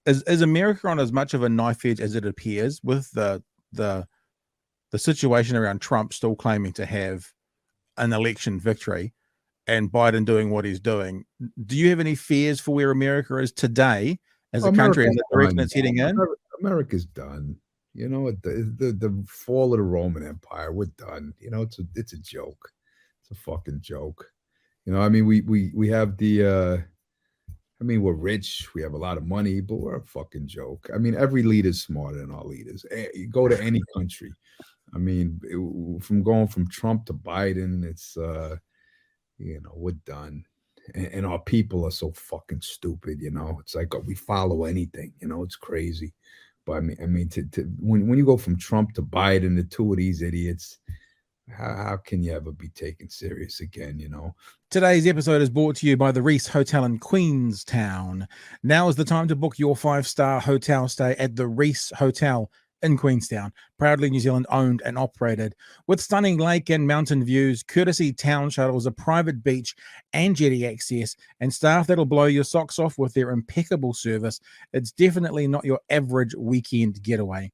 Is America on as much of a knife edge as it appears with the situation around Trump still claiming to have an election victory and Biden doing what he's doing? Do you have any fears for where America is today as a country and the direction it's heading in? America's done. You know, the fall of the Roman Empire, we're done. You know, it's a joke. It's a fucking joke. You know, I mean, we have the I mean, we're rich, we have a lot of money, but we're a fucking joke. I mean, every leader's smarter than our leaders. You go to any country. I mean, from going from Trump to Biden, it's you know, we're done. And our people are so fucking stupid, you know. It's like we follow anything, you know, it's crazy. But I mean, when you go from Trump to Biden, the two of these idiots, how can you ever be taken serious again, you know? Today's episode is brought to you by the Reese Hotel in Queenstown. Now is the time to book your 5-star hotel stay at the Reese Hotel in Queenstown, proudly New Zealand owned and operated, with stunning lake and mountain views, courtesy town shuttles, a private beach and jetty access, and staff that'll blow your socks off with their impeccable service. It's definitely not your average weekend getaway.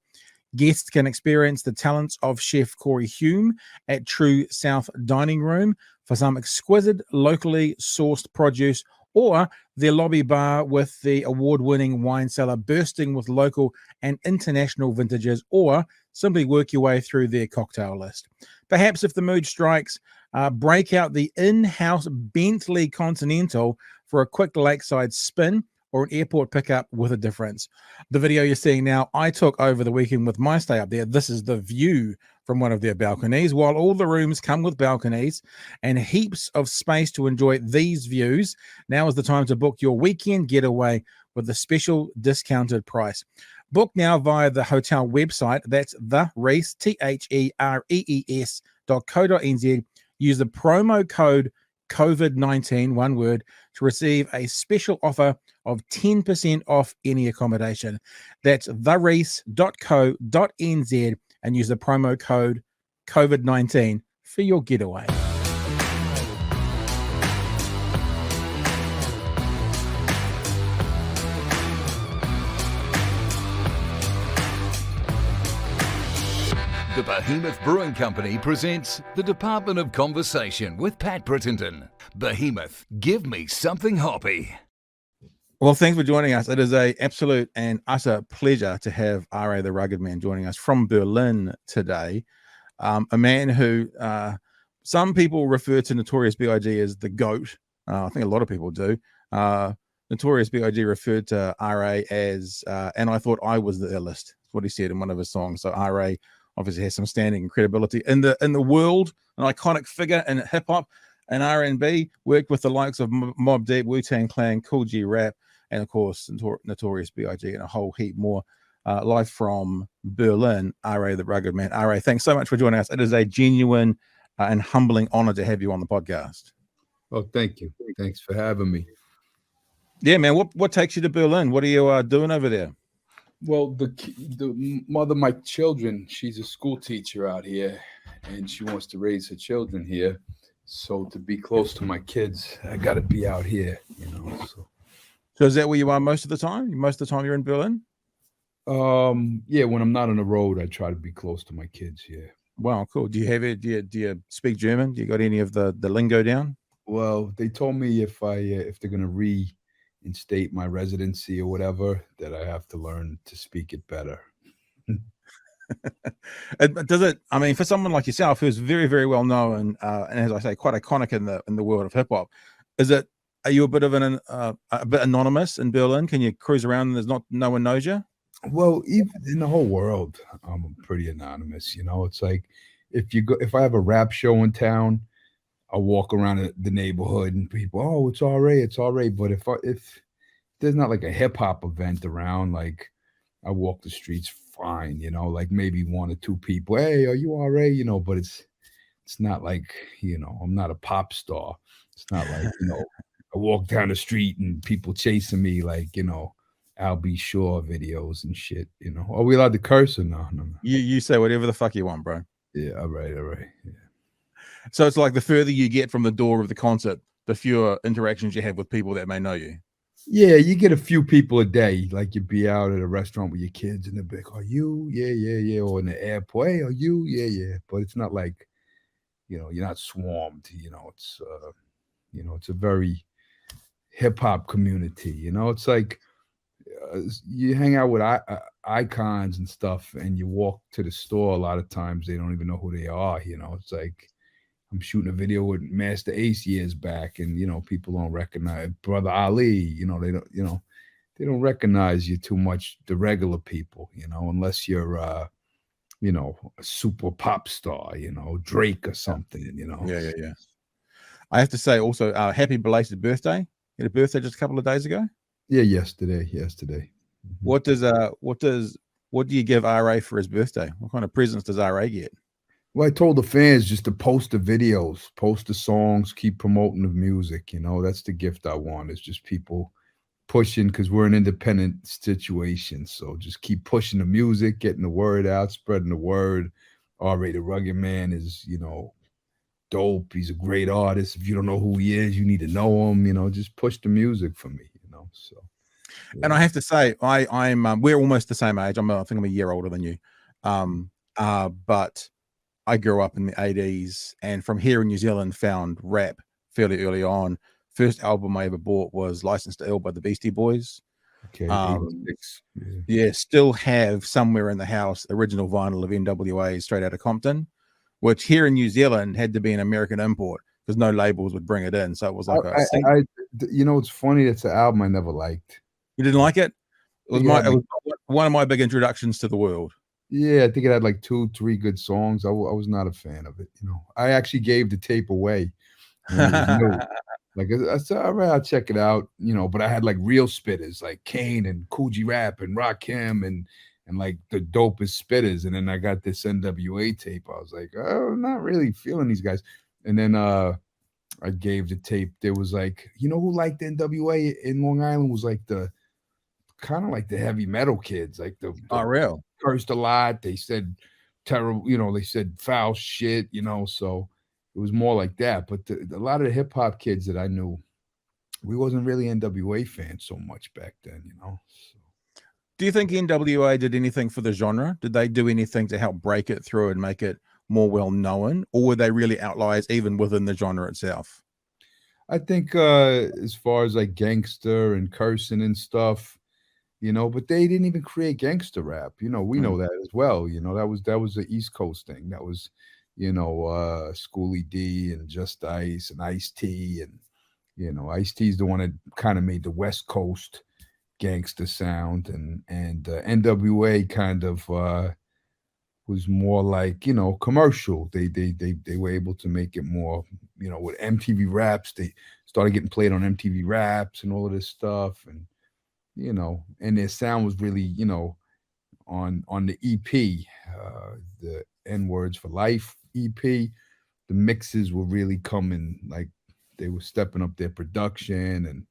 Guests can experience the talents of Chef Corey Hume at True South Dining Room for some exquisite locally sourced produce, or their lobby bar with the award-winning wine cellar bursting with local and international vintages, or simply work your way through their cocktail list. Perhaps if the mood strikes, break out the in-house Bentley Continental for a quick lakeside spin or an airport pickup with a difference. The video you're seeing now, I took over the weekend with my stay up there. This is the view from one of their balconies. While all the rooms come with balconies and heaps of space to enjoy these views, now is the time to book your weekend getaway with a special discounted price. Book now via the hotel website. That's the Reese, THEREES.co.nz. Use the promo code COVID-19, one word, to receive a special offer of 10% off any accommodation. That's thereese.co.nz and use the promo code COVID-19 for your getaway. The Behemoth Brewing Company presents the Department of Conversation with Pat Brittington. Behemoth, give me something hoppy. Well, thanks for joining us. It is an absolute and utter pleasure to have R.A. the Rugged Man joining us from Berlin today. A man who some people refer to Notorious B.I.G as the GOAT. I think a lot of people do. Notorious B.I.G referred to R.A. as, and I thought I was the illest. That's what he said in one of his songs. So R.A. obviously has some standing and credibility in the world, an iconic figure in hip hop and R&B. Worked with the likes of Mobb Deep, Wu-Tang Clan, Kool G Rap, and of course Notorious B.I.G and a whole heap more. Live from Berlin, R.A. the Rugged Man. R.A., thanks so much for joining us. It is a genuine and humbling honor to have you on the podcast. Oh, thank you. Thanks for having me. Yeah, man. What takes you to Berlin? What are you doing over there? Well, the mother of my children, she's a school teacher out here, and she wants to raise her children here. So to be close to my kids, I got to be out here, you know. So is that where you are most of the time? Most of the time you're in Berlin? Yeah, when I'm not on the road, I try to be close to my kids. Yeah. Wow, cool. Do you have it? Do you speak German? Do you got any of the lingo down? Well, they told me if they're gonna reinstate my residency or whatever, that I have to learn to speak it better. Does it? I mean, for someone like yourself, who's very, very well known, and as I say, quite iconic in the world of hip hop, is it? Are you a bit of a bit anonymous in Berlin? Can you cruise around and no one knows you? Well, even in the whole world, I'm pretty anonymous. You know, it's like if I have a rap show in town, I'll walk around the neighborhood and people, oh, it's R.A., it's R.A. But if there's not like a hip hop event around, like I walk the streets fine, you know, like maybe one or two people, hey, are you R.A.? You know, but it's not like, you know, I'm not a pop star. It's not like, you know, I walk down the street and people chasing me like, you know, I'll Be Sure videos and shit, you know. Are we allowed to curse or no? No. You say whatever the fuck you want, bro. Yeah, all right. Yeah. So it's like the further you get from the door of the concert, the fewer interactions you have with people that may know you. Yeah, you get a few people a day, like you'd be out at a restaurant with your kids and they'll be like, "Are you? Yeah, yeah, yeah." Or in the airport, "Hey, are you? Yeah, yeah." But it's not like, you're not swarmed, it's a very hip hop community, It's like you hang out with icons and stuff and you walk to the store, a lot of times they don't even know who they are, It's like I'm shooting a video with Master Ace years back and, people don't recognize Brother Ali, they don't recognize you too much, the regular people, unless you're a super pop star, Drake or something. Yeah, yeah, yeah. I have to say also, happy belated birthday. You had a birthday just a couple of days ago. Yeah, yesterday. Mhm. What do you give RA for his birthday? What kind of presents does RA get? Well, I told the fans just to post the videos, post the songs, keep promoting the music. That's the gift I want. Is just people pushing because we're an independent situation. So just keep pushing the music, getting the word out, spreading the word. RA the Rugged Man is, dope. He's a great artist. If you don't know who he is, you need to know him. Just push the music for me. So. And I have to say, I'm we're almost the same age. I think I'm a year older than you, but I grew up in the 80s, and from here in New Zealand, found rap fairly early on. First album I ever bought was "Licensed to Ill" by the Beastie Boys. Okay, Um, 86. yeah, still have somewhere in the house original vinyl of NWA straight out of Compton, which here in New Zealand had to be an American import because no labels would bring it in. So it was like a I, it's funny. It's an album I never liked. You didn't like it? It Yeah, was one of my big introductions to the world. Yeah, I think it had like 2, 3 good songs. I was not a fan of it. I actually gave the tape away when it was new. Like I said, all right, I'll check it out. But I had like real spitters like Kane and Kool G Rap and Rakim and like the dopest spitters. And then I got this NWA tape. I was like, oh, I'm not really feeling these guys. And then I gave the tape. There was like, who liked NWA in Long Island was like the kind of like the heavy metal kids, like the real. cursed a lot. They said terrible, they said foul shit, so it was more like that. But a lot of the hip hop kids that I knew, we wasn't really NWA fans so much back then, So. Do you think NWA did anything for the genre? Did they do anything to help break it through and make it more well known, or were they really outliers even within the genre itself? I think as far as like gangster and cursing and stuff, but they didn't even create gangster rap. We know that as well. That was the East Coast thing. That was, Schoolie D and Just Ice and Ice T and Ice T's the one that kind of made the West Coast gangster sound and NWA kind of was more like commercial. They were able to make it more with MTV Raps. They started getting played on MTV Raps and all of this stuff and and their sound was really, on the EP, the N Words for Life EP, the mixes were really coming, like they were stepping up their production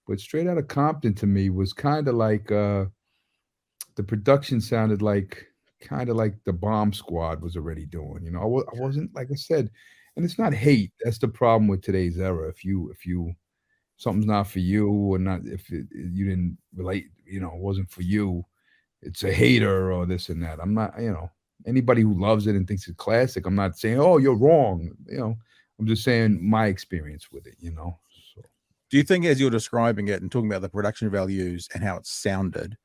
but Straight Outta Compton to me was kind of like, the production sounded like kind of like the Bomb Squad was already doing, I wasn't, like I said, and it's not hate. That's the problem with today's era. If you something's not for you or not if you didn't relate, it wasn't for you, it's a hater or this and that. I'm not, anybody who loves it and thinks it's classic, I'm not saying, oh, you're wrong, I'm just saying my experience with it, so. Do you think, as you're describing it and talking about the production values and how it sounded,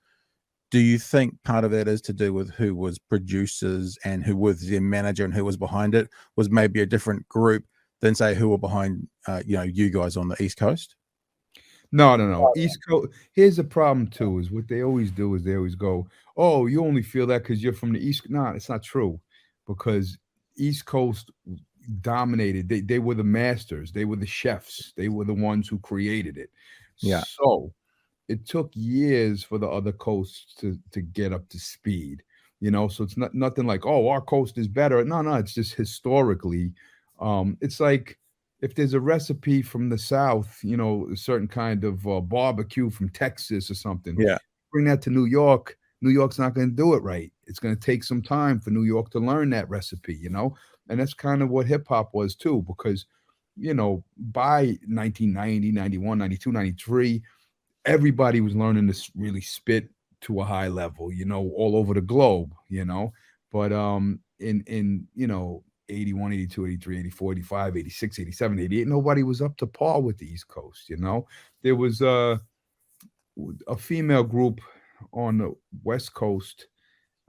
do you think part of that is to do with who was producers and who was their manager and who was behind it was maybe a different group than say who were behind you guys on the East Coast? No. East Coast. Here's the problem too: is what they always do is they always go, "Oh, you only feel that because you're from the East." No, it's not true, because East Coast dominated. They were the masters. They were the chefs. They were the ones who created it. Yeah. So it took years for the other coasts to get up to speed. So it's nothing like, oh, our coast is better. No, it's just historically, it's like if there's a recipe from the South, a certain kind of barbecue from Texas or something, Yeah. bring that to New York. New York's not going to do it right. It's going to take some time for New York to learn that recipe, and that's kind of what hip hop was too, because, by 1990, 91, 92, 93, everybody was learning to really spit to a high level, you know, all over the globe, you know. But in you know, 81, 82, 83, 84, 85, 86, 87, 88, nobody was up to par with the East Coast, you know. There was a female group on the West Coast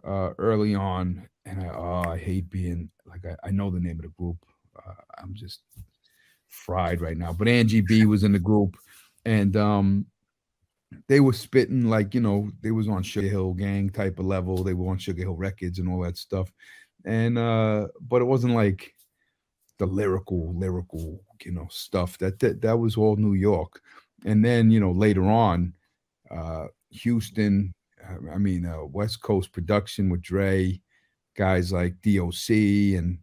early on, and I hate being like I know the name of the group. I'm just fried right now. But Angie B was in the group, and they were spitting like, you know, they was on Sugar Hill Gang type of level. They were on Sugar Hill Records and all that stuff. And but it wasn't like the lyrical, you know, stuff. That was all New York. And then, you know, later on, Houston, I mean, West Coast production with Dre, guys like DOC and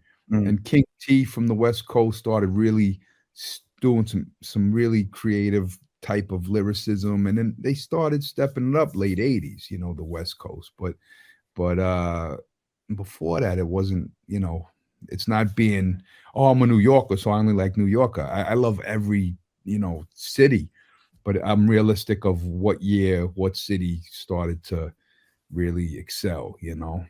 King T from the West Coast started really doing some really creative type of lyricism, and then they started stepping it up late 80s, you know, the West Coast. But before that, it wasn't, you know, it's not being, oh, I'm a New Yorker, so I only like New Yorker. I love every, you know, city, but I'm realistic of what year, what city started to really excel, you know.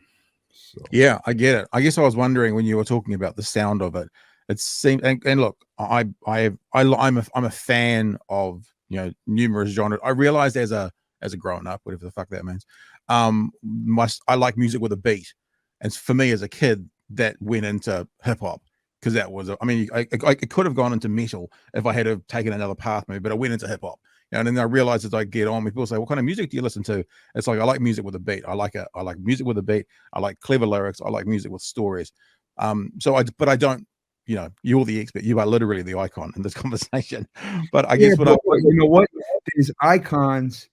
So Yeah, I get it. I guess I was wondering when you were talking about the sound of it. It seemed, and look, I'm a fan of, you know, numerous genres. I realized as a grown up, whatever the fuck that means, I like music with a beat, and for me as a kid, that went into hip hop because that was, I mean, I could have gone into metal if I had have taken another path, maybe, but I went into hip hop. And then I realized as I get on, people say, "What kind of music do you listen to?" It's like I like music with a beat. I like music with a beat. I like clever lyrics. I like music with stories. But I don't. You know, you're the expert. You are literally the icon in this conversation. But I guess but you know what? There's icons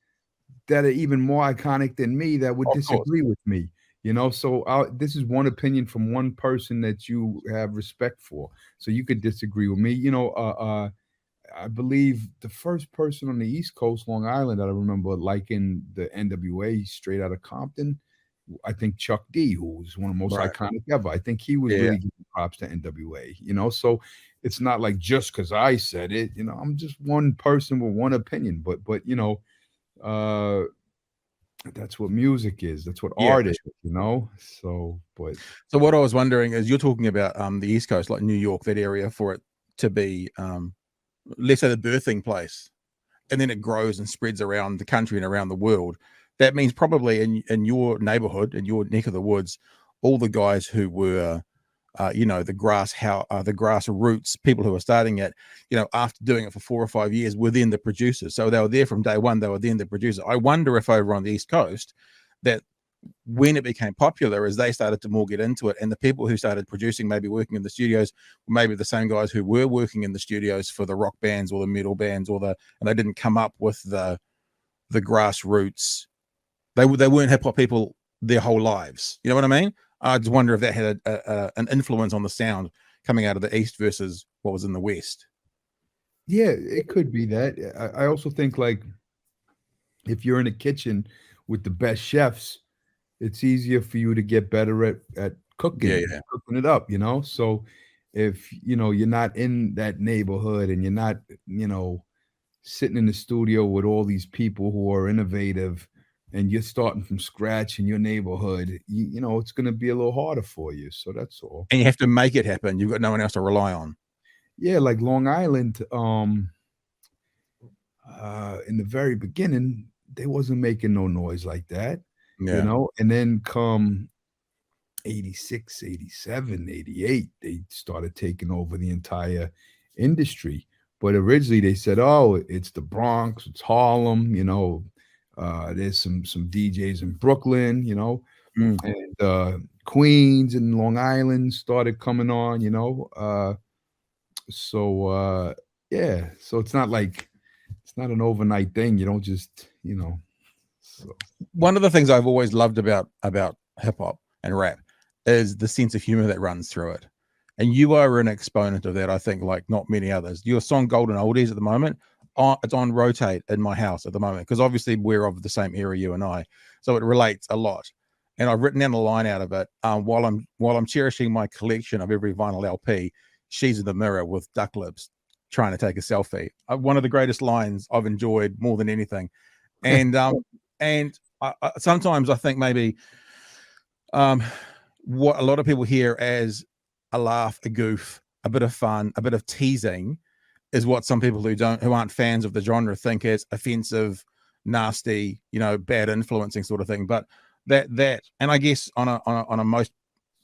that are even more iconic than me that would disagree with me. You know, so this is one opinion from one person that you have respect for. So you could disagree with me. You know, I believe the first person on the East Coast, Long Island, that I remember liking the NWA straight out of Compton, I think Chuck D, who was one of the most iconic ever. I think he was really giving props to NWA, you know. So it's not like just because I said it, you know, I'm just one person with one opinion. But you know, that's what music is. That's what art is, you know. So what I was wondering is, you're talking about the East Coast, like New York, that area, for it to be let's say the birthing place, and then it grows and spreads around the country and around the world. That means probably in your neighborhood, in your neck of the woods, all the guys who were you know, the grassroots people who are starting it, you know, after doing it for 4 or 5 years, were then the producers. So they were there from day one. They were then the producer. I wonder if over on the East Coast, that when it became popular, as they started to more get into it, and the people who started producing, maybe working in the studios, maybe the same guys who were working in the studios for the rock bands or the metal bands, and they didn't come up with the grassroots. They weren't hip hop people their whole lives. You know what I mean? I just wonder if that had an influence on the sound coming out of the East versus what was in the West. Yeah, it could be that. I also think, like, if you're in a kitchen with the best chefs, it's easier for you to get better at cooking, cooking it up, you know? So if, you know, you're not in that neighborhood and you're not, you know, sitting in the studio with all these people who are innovative, and you're starting from scratch in your neighborhood, you know, it's going to be a little harder for you. So that's all. And you have to make it happen. You've got no one else to rely on. Yeah, like Long Island, in the very beginning, they wasn't making no noise like that, you know? And then come 86, 87, 88, they started taking over the entire industry. But originally they said, oh, it's the Bronx, it's Harlem, you know, there's some DJs in Brooklyn, you know, and Queens and Long Island started coming on, you know. Yeah, so it's not like, it's not an overnight thing. You don't just, you know. So one of the things I've always loved about hip hop and rap is the sense of humor that runs through it. And you are an exponent of that, I think, like not many others. Your song Golden Oldies at the moment, it's on rotate in my house at the moment, because obviously we're of the same era, you and I. So it relates a lot. And I've written down a line out of it. While I'm cherishing my collection of every vinyl LP, she's in the mirror with duck lips, trying to take a selfie. One of the greatest lines I've enjoyed more than anything. And sometimes I think maybe what a lot of people hear as a laugh, a goof, a bit of fun, a bit of teasing is what some people who aren't fans of the genre think is offensive, nasty, bad influencing sort of thing. But that and I guess on a most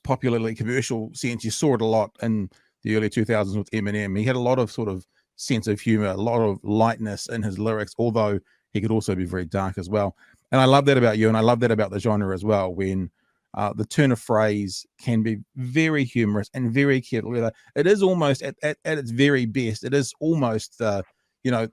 popularly commercial sense, you saw it a lot in the early 2000s with Eminem. He had a lot of sort of sense of humor, a lot of lightness in his lyrics, although he could also be very dark as well. And I love that about you, and I love that about the genre as well, when the turn of phrase can be very humorous and very careful. It is almost at its very best. It is almost the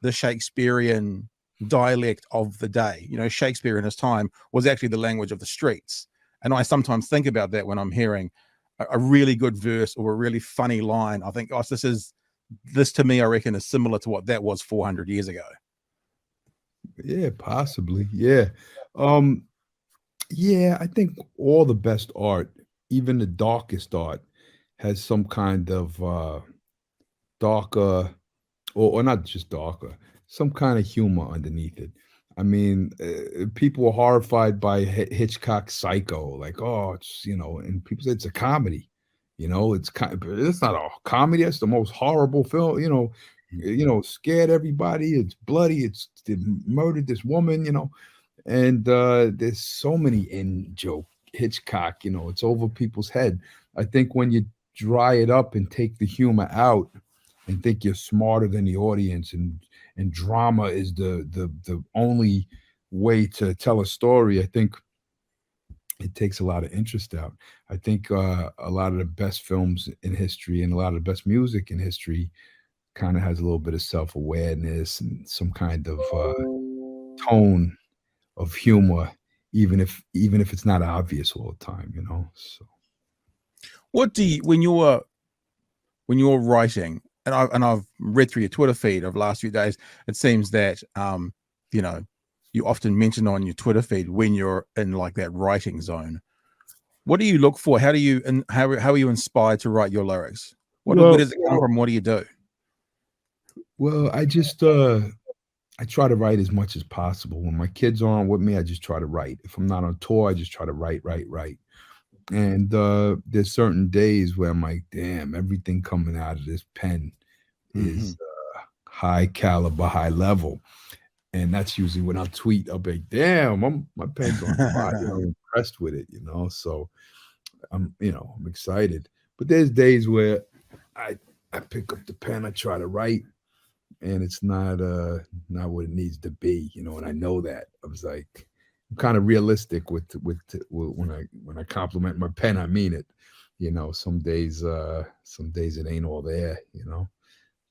Shakespearean dialect of the day. Shakespeare in his time was actually the language of the streets. And I sometimes think about that when I'm hearing a really good verse or a really funny line. I think, gosh, this to me, I reckon, is similar to what that was 400 years ago. Yeah, possibly. Yeah. Yeah, I think all the best art, even the darkest art, has some kind of darker, or not just darker, some kind of humor underneath it. I mean, people were horrified by Hitchcock's Psycho, like, oh, and people say it's a comedy. It's not a comedy. That's the most horrible film. Scared everybody. It's bloody. They murdered this woman. And there's so many in joke Hitchcock. It's over people's head. I think when you dry it up and take the humor out and think you're smarter than the audience, and drama is the only way to tell a story, I think it takes a lot of interest out. I think a lot of the best films in history and a lot of the best music in history kind of has a little bit of self-awareness and some kind of tone of humor, even if it's not obvious all the time. So what do you, when you're writing, and I've read through your Twitter feed of the last few days, it seems that you often mention on your Twitter feed when you're in like that writing zone. What do you look for? How are you inspired to write your lyrics? Where does it come from? What do you do? Well, I just I try to write as much as possible. When my kids aren't with me, I just try to write. If I'm not on tour, I just try to write. And there's certain days where I'm like, damn, everything coming out of this pen is high caliber, high level. And that's usually when I'll tweet, I'll be like, damn, my pen's on fire. I'm impressed with it, So I'm excited. But there's days where I pick up the pen, I try to write, and it's not what it needs to be, and I know that. I was like, I'm kind of realistic with when I compliment my pen, I mean it. Some days it ain't all there,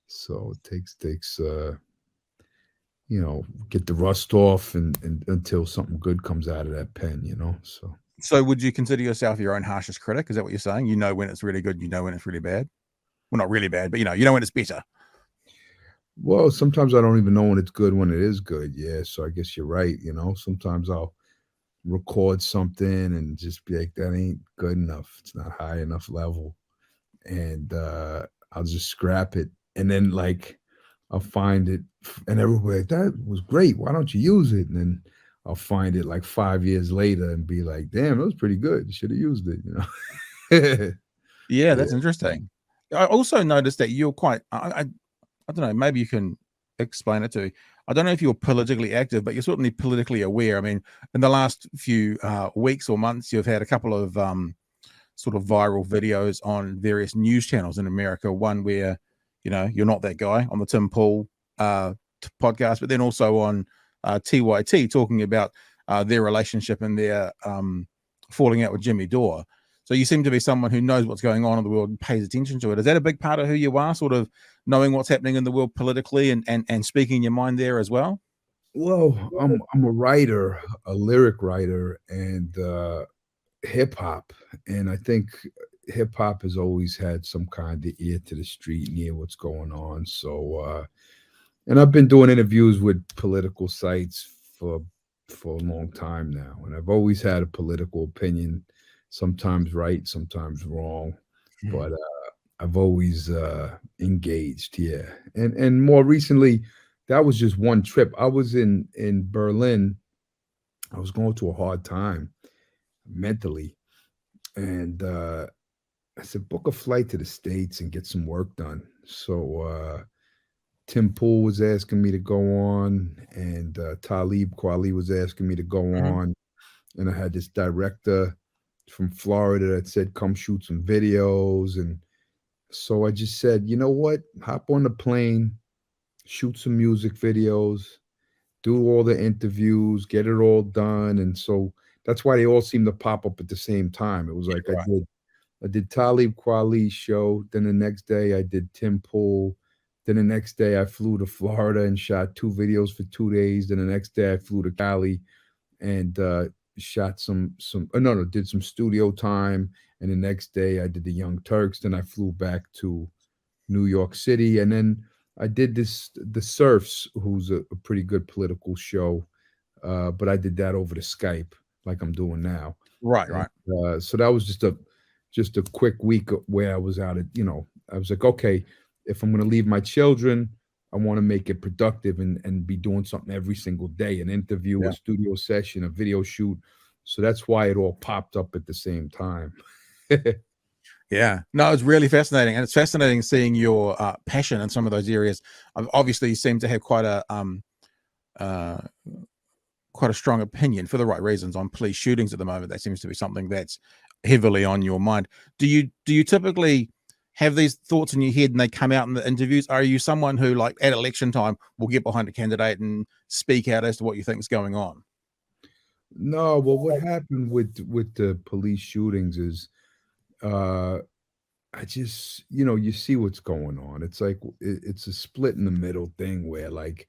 So it takes get the rust off and until something good comes out of that pen, So would you consider yourself your own harshest critic? Is that what you're saying? You know when it's really good, you know when it's really bad? Well, not really bad, but you know when it's better. Well, sometimes I don't even know when it's good when it is good. Yeah, so I guess you're right. Sometimes I'll record something and just be like, that ain't good enough. It's not high enough level, and I'll just scrap it. And then like I'll find it, and everybody like, that was great. Why don't you use it? And then I'll find it like 5 years later and be like, damn, it was pretty good. You should have used it. Yeah, that's interesting. I also noticed that you're quite. I don't know, maybe you can explain it to me. I don't know if you're politically active, but you're certainly politically aware. I mean, in the last few weeks or months, you've had a couple of sort of viral videos on various news channels in America. One where, you're not that guy on the Tim Pool podcast, but then also on TYT talking about their relationship and their falling out with Jimmy Dore. So you seem to be someone who knows what's going on in the world and pays attention to it. Is that a big part of who you are, sort of knowing what's happening in the world politically and speaking your mind there as well? Well, I'm a writer, a lyric writer, and hip hop. And I think hip hop has always had some kind of ear to the street and hear what's going on. So, and I've been doing interviews with political sites for a long time now. And I've always had a political opinion, sometimes right, sometimes wrong. But I've always engaged, yeah. And more recently, that was just one trip. I was in Berlin. I was going through a hard time mentally, and I said, book a flight to the States and get some work done. So Tim Pool was asking me to go on, and Talib Kweli was asking me to go Mhm. on, and I had this director from Florida that said, "Come shoot some videos," and so I just said, "You know what? Hop on the plane, shoot some music videos, do all the interviews, get it all done." And so that's why they all seem to pop up at the same time. It was like Right. I did Talib Kweli's show. Then the next day I did Tim Pool. Then the next day I flew to Florida and shot 2 videos for 2 days. Then the next day I flew to Cali and shot some no, did some studio time. And the next day I did the Young Turks. Then I flew back to New York City. And then I did the Surfs, who's a pretty good political show. But I did that over the Skype like I'm doing now. Right. And, Right. so that was just a quick week where I was out at, I was like, okay, if I'm going to leave my children, I want to make it productive and be doing something every single day, an interview, Yeah. a studio session, a video shoot. So that's why it all popped up at the same time. Yeah, no, it's really fascinating, and it's fascinating seeing your passion in some of those areas. Obviously, you seem to have uh, quite a strong opinion for the right reasons on police shootings at the moment. That seems to be something that's heavily on your mind. Do you typically have these thoughts in your head and they come out in the interviews? Are you someone who, like at election time, will get behind a candidate and speak out as to what you think is going on? No, well, what happened with the police shootings is, uh, I just, you see what's going on. It's like it's a split in the middle thing where like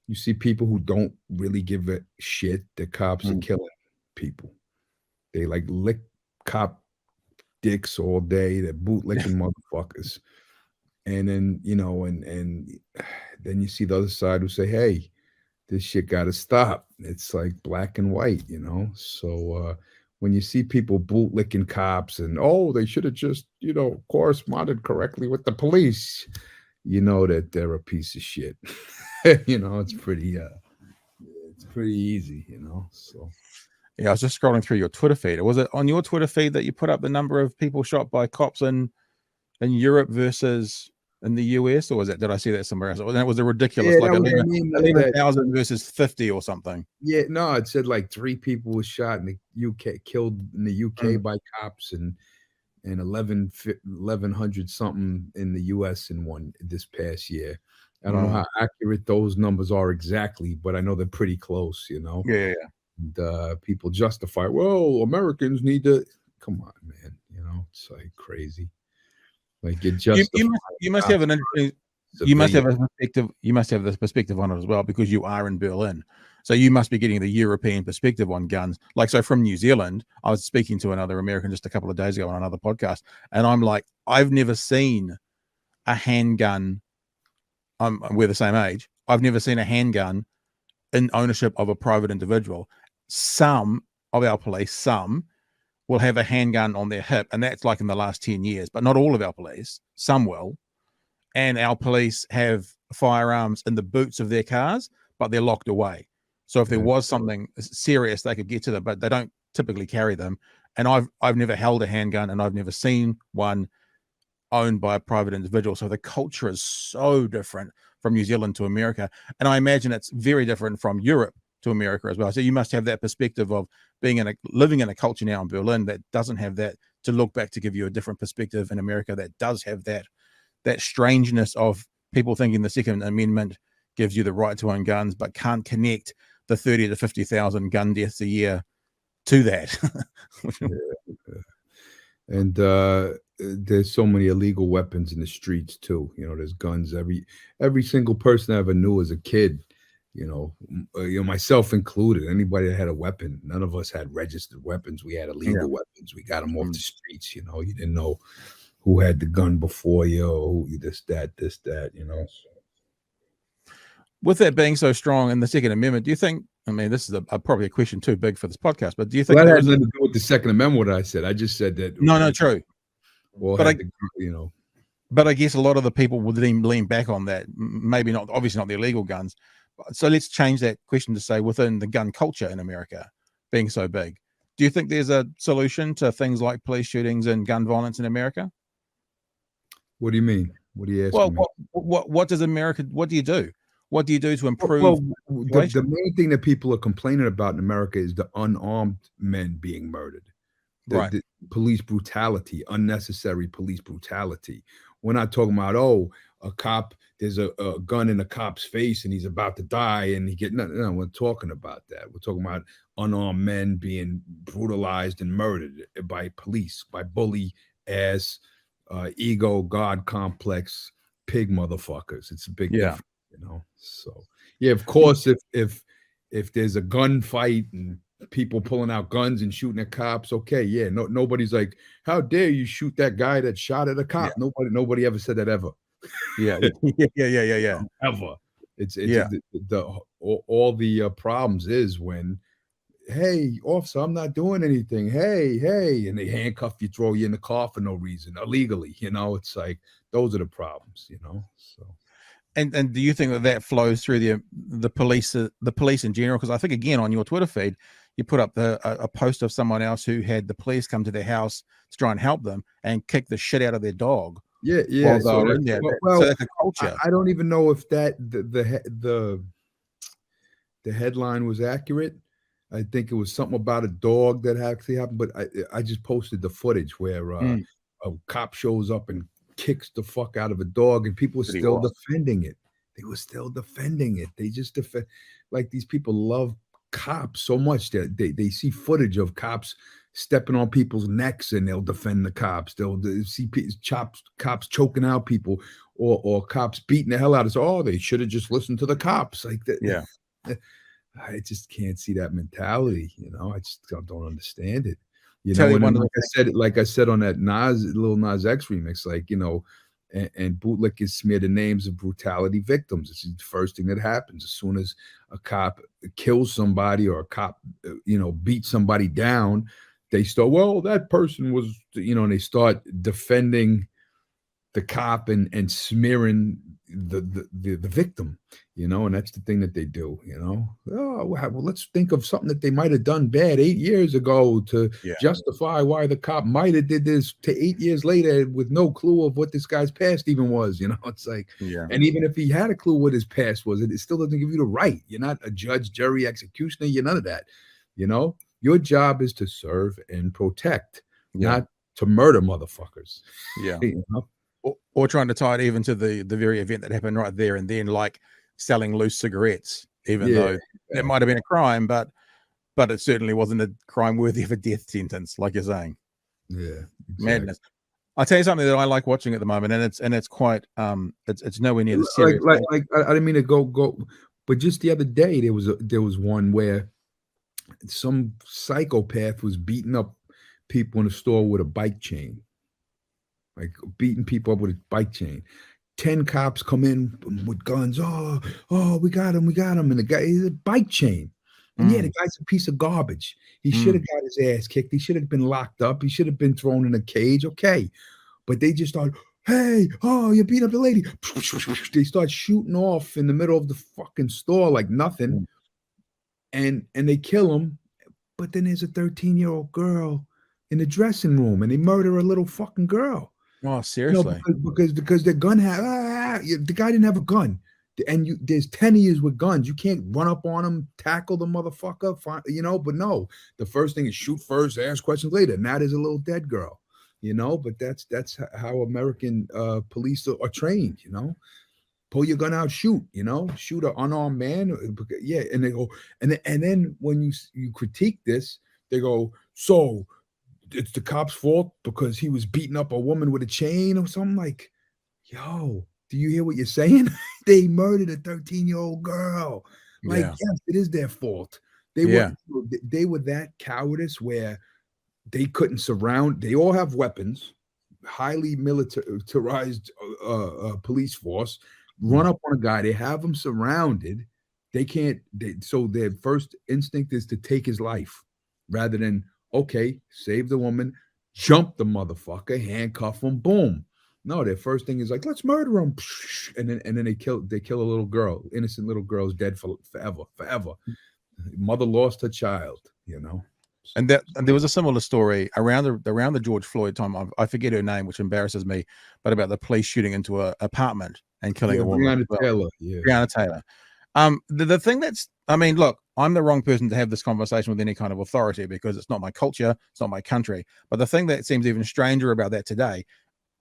you see people who don't really give a shit that cops are Mm. killing people. They like lick cop dicks all day. They're bootlicking motherfuckers. And then, and then you see the other side who say, hey, this shit gotta stop. It's like black and white. So when you see people bootlicking cops and they should have just, corresponded correctly with the police, you know that they're a piece of shit. It's pretty easy. So Yeah, I was just scrolling through your Twitter feed. Was it on your Twitter feed that you put up the number of people shot by cops in Europe versus in the US, or was it? Did I see that somewhere else? That was a ridiculous, yeah, like that was, I mean, that 11,000 versus 50 or something. yeah, no, it said like 3 people were shot in the UK, killed in the UK Mm. by cops, and 1,100 something in the US in one this past year. I don't know Wow. how accurate those numbers are exactly, but I know they're pretty close. Yeah. And people justify, well, Americans need to come on, man. It's like crazy. Like it You justify must have an interesting. You must civilian. have a perspective. You must have this perspective on it as well because you are in Berlin. So you must be getting the European perspective on guns. Like, so from New Zealand, I was speaking to another American just a couple of days ago on another podcast, and I'm like, I've never seen a handgun. We're the same age. I've never seen a handgun in ownership of a private individual. Some of our police, some will have a handgun on their hip, and that's like in the last 10 years, but not all of our police. Some will. And our police have firearms in the boots of their cars, but they're locked away. So if there Yeah. was something serious, they could get to them, but they don't typically carry them. And I've never held a handgun, and I've never seen one owned by a private individual. So the culture is so different from New Zealand to America. And I imagine it's very different from Europe to America as well. So you must have that perspective of living in a culture now in Berlin that doesn't have that, to look back to give you a different perspective in America that does have that strangeness of people thinking the Second Amendment gives you the right to own guns, but can't connect the 30 to 50,000 gun deaths a year to that. And there's so many illegal weapons in the streets too. There's guns. Every single person I ever knew as a kid, myself included, anybody that had a weapon, none of us had registered weapons. We had illegal weapons. We got them off the streets. You didn't know who had the gun before you, or who this, that. With that being so strong in the Second Amendment, do you think, I mean, this is probably a question too big for this podcast, but do you think Well, that there had is nothing to do with the Second Amendment, what I said. I just said that no, true. all But had the. But I guess a lot of the people would lean back on that. Maybe not, obviously not the illegal guns. So let's change that question to say within the gun culture in America being so big. Do you think there's a solution to things like police shootings and gun violence in America? What do you mean? What are you asking Well, me? what does America? What do you do? What do you do to improve? Well, the main thing that people are complaining about in America is the unarmed men being murdered. Right. The police brutality, unnecessary police brutality. We're not talking about, oh, a cop, there's a gun in a cop's face and he's about to die and he get no, we're talking about that. We're talking about unarmed men being brutalized and murdered by police, by bully ass, ego, God complex, pig motherfuckers. It's a big difference, you know. So yeah, of course, if there's a gunfight and people pulling out guns and shooting at cops, okay, yeah, nobody's like, how dare you shoot that guy that shot at a cop? Nobody ever said that ever. Yeah. Ever. It's all the problems is when, hey, officer, I'm not doing anything. Hey, and they handcuff you, throw you in the car for no reason, illegally. You know, it's like those are the problems. You know, so. And do you think that flows through the police in general? Because I think again on your Twitter feed, you put up a post of someone else who had the police come to their house to try and help them and kick the shit out of their dog. Yeah. So that's a culture. I don't even know if that the headline was accurate. I think it was something about a dog that actually happened, but I just posted the footage where a cop shows up and kicks the fuck out of a dog, and people were still defending it. They were still defending it. They just like these people love cops so much that they see footage of cops stepping on people's necks and they'll defend the cops. They'll see cops choking out people or cops beating the hell out of us. Oh, they should have just listened to the cops. Like that. Yeah. I just can't see that mentality. You know, I just don't understand it. You Tell know, you and like I said on that Lil Nas X remix, like, you know, and bootlickers smear the names of brutality victims. It's the first thing that happens as soon as a cop kills somebody or a cop, you know, beats somebody down. They start, well, that person was, you know, and they start defending the cop and smearing the victim, you know, and that's the thing that they do, you know. Oh, well, let's think of something that they might have done bad 8 years ago to justify why the cop might have did this to 8 years later with no clue of what this guy's past even was, you know. It's like, and even if he had a clue what his past was, it still doesn't give you the right. You're not a judge, jury, executioner. You're none of that, you know. Your job is to serve and protect, not to murder motherfuckers. Yeah. You know? Or trying to tie it even to the very event that happened right there and then, like selling loose cigarettes, even though it might have been a crime, but it certainly wasn't a crime worthy of a death sentence, like you're saying. Yeah, exactly. Madness. I'll tell you something that I like watching at the moment, and it's quite it's nowhere near the serious. Like I didn't mean to go, but just the other day there was one where some psychopath was beating up people in the store with a bike chain. Like beating people up with a bike chain. 10 cops come in with guns. Oh, we got him. And the guy is a bike chain. And the guy's a piece of garbage. He should have got his ass kicked. He should have been locked up. He should have been thrown in a cage. Okay. But they just start, hey, oh, you beat up the lady. They start shooting off in the middle of the fucking store like nothing. And they kill him. But then there's a 13-year-old girl in the dressing room and they murder a little fucking girl. Oh, seriously? You know, because the gun had the guy didn't have a gun, and there's 10 of you with guns. You can't run up on him, tackle the motherfucker, you know. But no, the first thing is shoot first, ask questions later. Now there's a little dead girl, you know. But that's how American police are trained, you know. Pull your gun out, shoot, you know, shoot an unarmed man. Yeah, and they go, and then when you critique this, they go, so it's the cop's fault because he was beating up a woman with a chain or something. Like, yo, do you hear what you're saying? They murdered a 13-year-old girl. Like, yes, it is their fault. They were that cowardice where they couldn't surround. They all have weapons, highly militarized police force. Run up on a guy. They have him surrounded. They can't. So their first instinct is to take his life rather than, okay, save the woman, jump the motherfucker, handcuff him, boom. No, their first thing is like, let's murder him, and then they kill a little girl, innocent little girl's dead for forever. Mother lost her child, you know. And there was a similar story around the George Floyd time. I forget her name, which embarrasses me, but about the police shooting into a apartment and killing a woman. Breonna Taylor, Breonna Taylor. The thing that's, I mean, look, I'm the wrong person to have this conversation with any kind of authority because it's not my culture, it's not my country. But the thing that seems even stranger about that today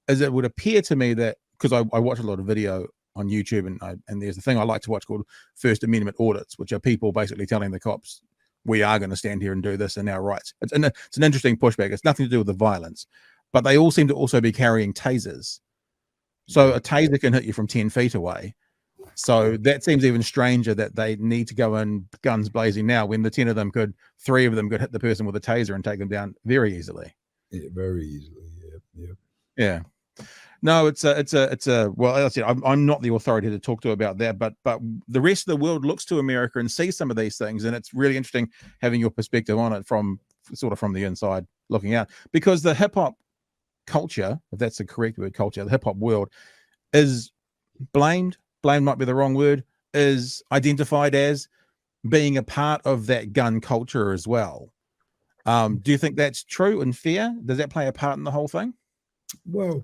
is it would appear to me that, because I watch a lot of video on YouTube, and there's a thing I like to watch called First Amendment audits, which are people basically telling the cops, we are going to stand here and do this in our rights. It's an interesting pushback. It's nothing to do with the violence, but they all seem to also be carrying tasers. So a taser can hit you from 10 feet away. So that seems even stranger that they need to go in guns blazing now when the 10 of them three of them could hit the person with a taser and take them down very easily. Yeah, very easily. Yeah. No, it's a well, as I said, I'm not the authority to talk to about that, but the rest of the world looks to America and sees some of these things, and it's really interesting having your perspective on it from the inside looking out, because the hip hop culture, if that's the correct word, culture, the hip hop world is blamed might be the wrong word, is identified as being a part of that gun culture as well. Do you think that's true and fair? Does that play a part in the whole thing? Well,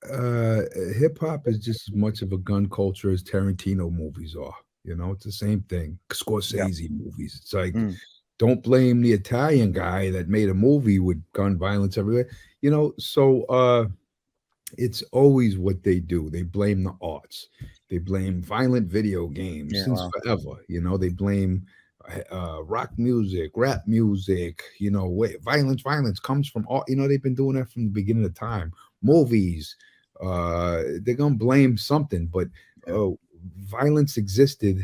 hip hop is just as much of a gun culture as Tarantino movies are. You know, it's the same thing. Scorsese movies. It's like, don't blame the Italian guy that made a movie with gun violence everywhere. You know, so it's always what they do. They blame the arts. They blame violent video games since forever. You know, they blame rock music, rap music. You know, violence comes from art. You know, they've been doing that from the beginning of time. Movies, they're gonna blame something, but violence existed.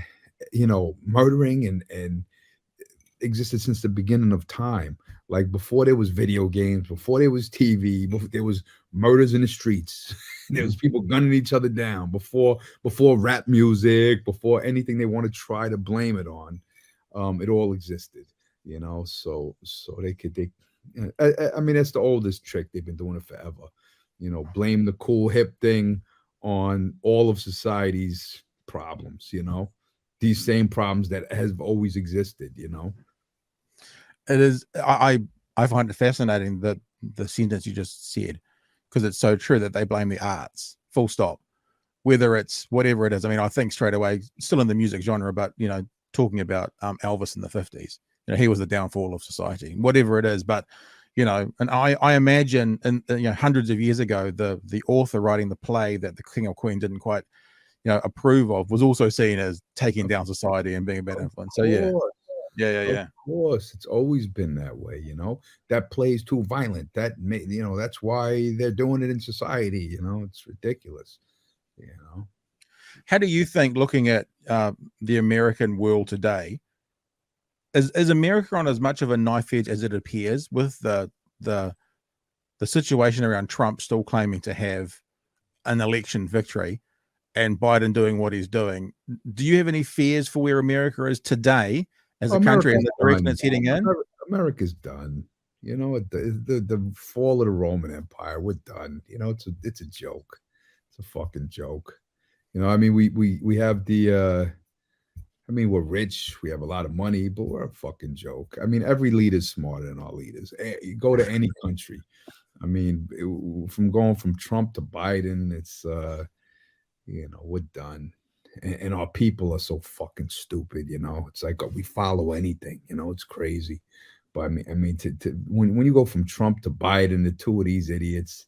You know, murdering and existed since the beginning of time. Like before there was video games, before there was TV, before there was murders in the streets. There was people gunning each other down before rap music, before anything they want to try to blame it on. It all existed, you know. So I mean, that's the oldest trick. They've been doing it forever. You know, blame the cool hip thing on all of society's problems. You know, these same problems that have always existed. You know. It is. I find it fascinating that the sentence you just said, because it's so true that they blame the arts. Full stop. Whether it's whatever it is. I mean, I think straight away, still in the music genre, but you know, talking about Elvis in the 50s. You know, he was the downfall of society. Whatever it is, but you know, and I imagine, and you know, hundreds of years ago, the author writing the play that the king or queen didn't quite, you know, approve of was also seen as taking down society and being a bad influence. So yeah. Of course, it's always been that way. You know, that play's too violent. You know, that's why they're doing it in society. You know, it's ridiculous. You know, how do you think, looking at the American world today, is America on as much of a knife edge as it appears, with the situation around Trump still claiming to have an election victory and Biden doing what he's doing? Do you have any fears for where America is today as a country and the direction it's heading in? America's done. You know, the fall of the Roman Empire, we're done. You know, it's a joke. It's a fucking joke. You know, I mean, we have the I mean, we're rich, we have a lot of money, but we're a fucking joke. I mean, every leader's smarter than our leaders. You go to any country. I mean, from going from Trump to Biden, it's you know, we're done. And our people are so fucking stupid, you know. It's like we follow anything, you know. It's crazy. But I mean, when you go from Trump to Biden, the two of these idiots,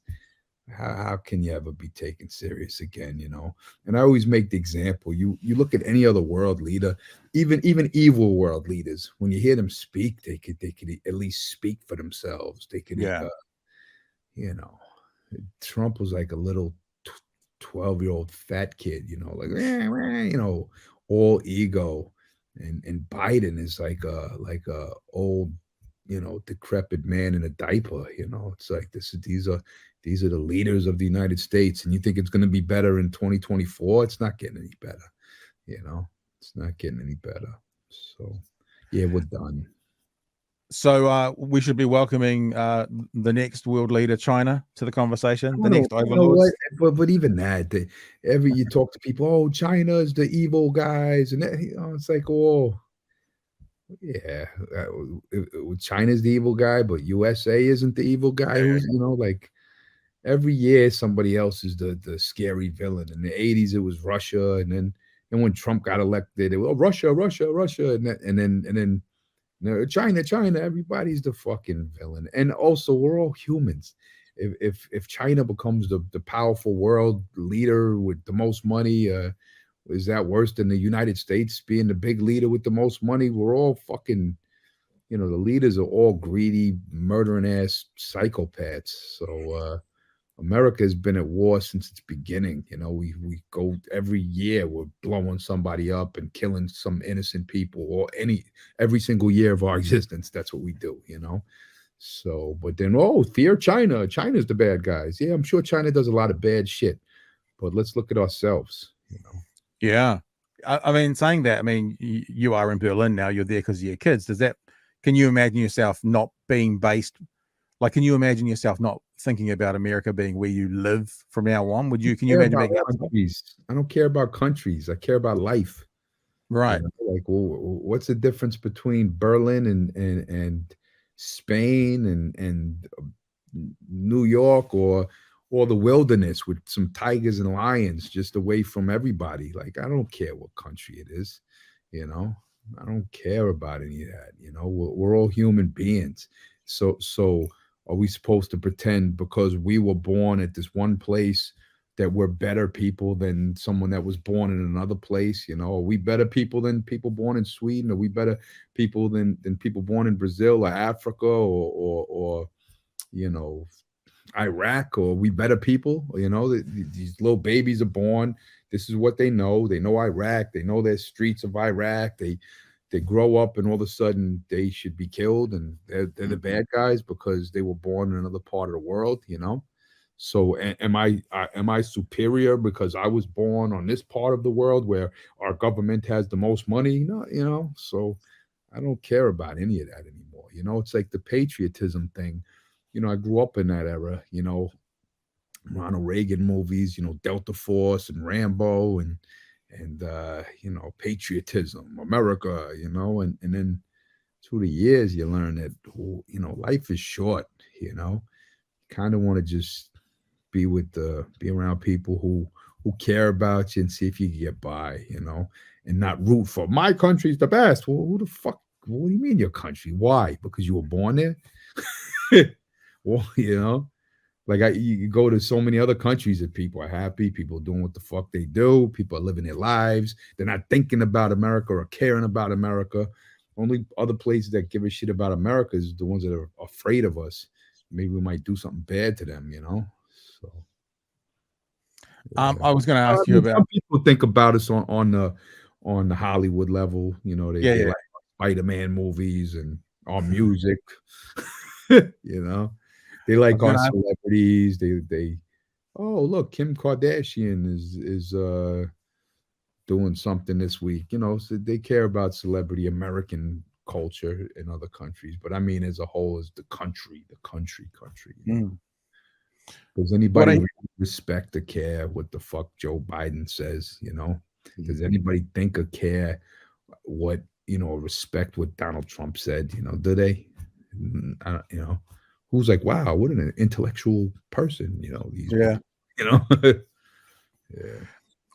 how can you ever be taken serious again, you know? And I always make the example. You look at any other world leader, even evil world leaders. When you hear them speak, they could at least speak for themselves. They could, you know. Trump was like a little 12-year-old fat kid, you know, like you know, all ego, and Biden is like a old, you know, decrepit man in a diaper. You know, it's like these are the leaders of the United States, and you think it's going to be better in 2024? It's not getting any better. You know, it's not getting any better. So yeah, we're done. So we should be welcoming the next world leader, China, to the conversation. The next You know what? overlords. But even that, every you talk to people, oh, China's the evil guys, and that, it's like, oh, yeah, China's the evil guy, but USA isn't the evil guy. Who's like every year somebody else is the scary villain. In the 80s, it was Russia, and then when Trump got elected, it was Russia, Russia, Russia, and then no, China, China, everybody's the fucking villain. And also, we're all humans. If China becomes the powerful world leader with the most money, is that worse than the United States being the big leader with the most money? We're all fucking, the leaders are all greedy, murdering ass psychopaths. So America has been at war since its beginning. We go every year, we're blowing somebody up and killing some innocent people, or every single year of our existence. That's what we do. So, but then, fear China. China's the bad guys. Yeah, I'm sure China does a lot of bad shit, but let's look at ourselves. Yeah. I mean, saying that, I mean, you are in Berlin now. You're there because of your kids. Can you imagine yourself not being based? Like, can you imagine yourself not thinking about America being where you live from now on? Can you imagine being outside? Countries. I don't care about countries. I care about life. Right. Like, well, what's the difference between Berlin and Spain and New York or the wilderness with some tigers and lions just away from everybody? Like, I don't care what country it is. I don't care about any of that. We're all human beings. So are we supposed to pretend because we were born at this one place that we're better people than someone that was born in another place? Are we better people than people born in Sweden? Are we better people than people born in Brazil or Africa or Iraq? Or are we better people? These little babies are born. This is what they know. They know Iraq. They know their streets of Iraq. They grow up and all of a sudden they should be killed, and they're the bad guys because they were born in another part of the world. So am I superior because I was born on this part of the world where our government has the most money? No. So I don't care about any of that anymore. It's like the patriotism thing. I grew up in that era. Ronald Reagan movies. Delta Force and Rambo and patriotism, America. And then through the years you learn that life is short. Kind of want to just be around people who care about you and see if you can get by, and not root for my country's the best. Well, who the fuck? What do you mean your country? Why? Because you were born there? Well, like you go to so many other countries that people are happy, people are doing what the fuck they do, people are living their lives. They're not thinking about America or caring about America. Only other places that give a shit about America is the ones that are afraid of us. Maybe we might do something bad to them, So I was going to ask you about. Some people think about us on the Hollywood level. They like Spider-Man movies and our music. They like our celebrities. They look, Kim Kardashian is doing something this week. So they care about celebrity American culture in other countries. But I mean, as a whole, as the country. Does anybody really respect or care what the fuck Joe Biden says? Does anybody think or care what respect what Donald Trump said? Do they? Who's like, wow, what an intellectual person? These people, Yeah.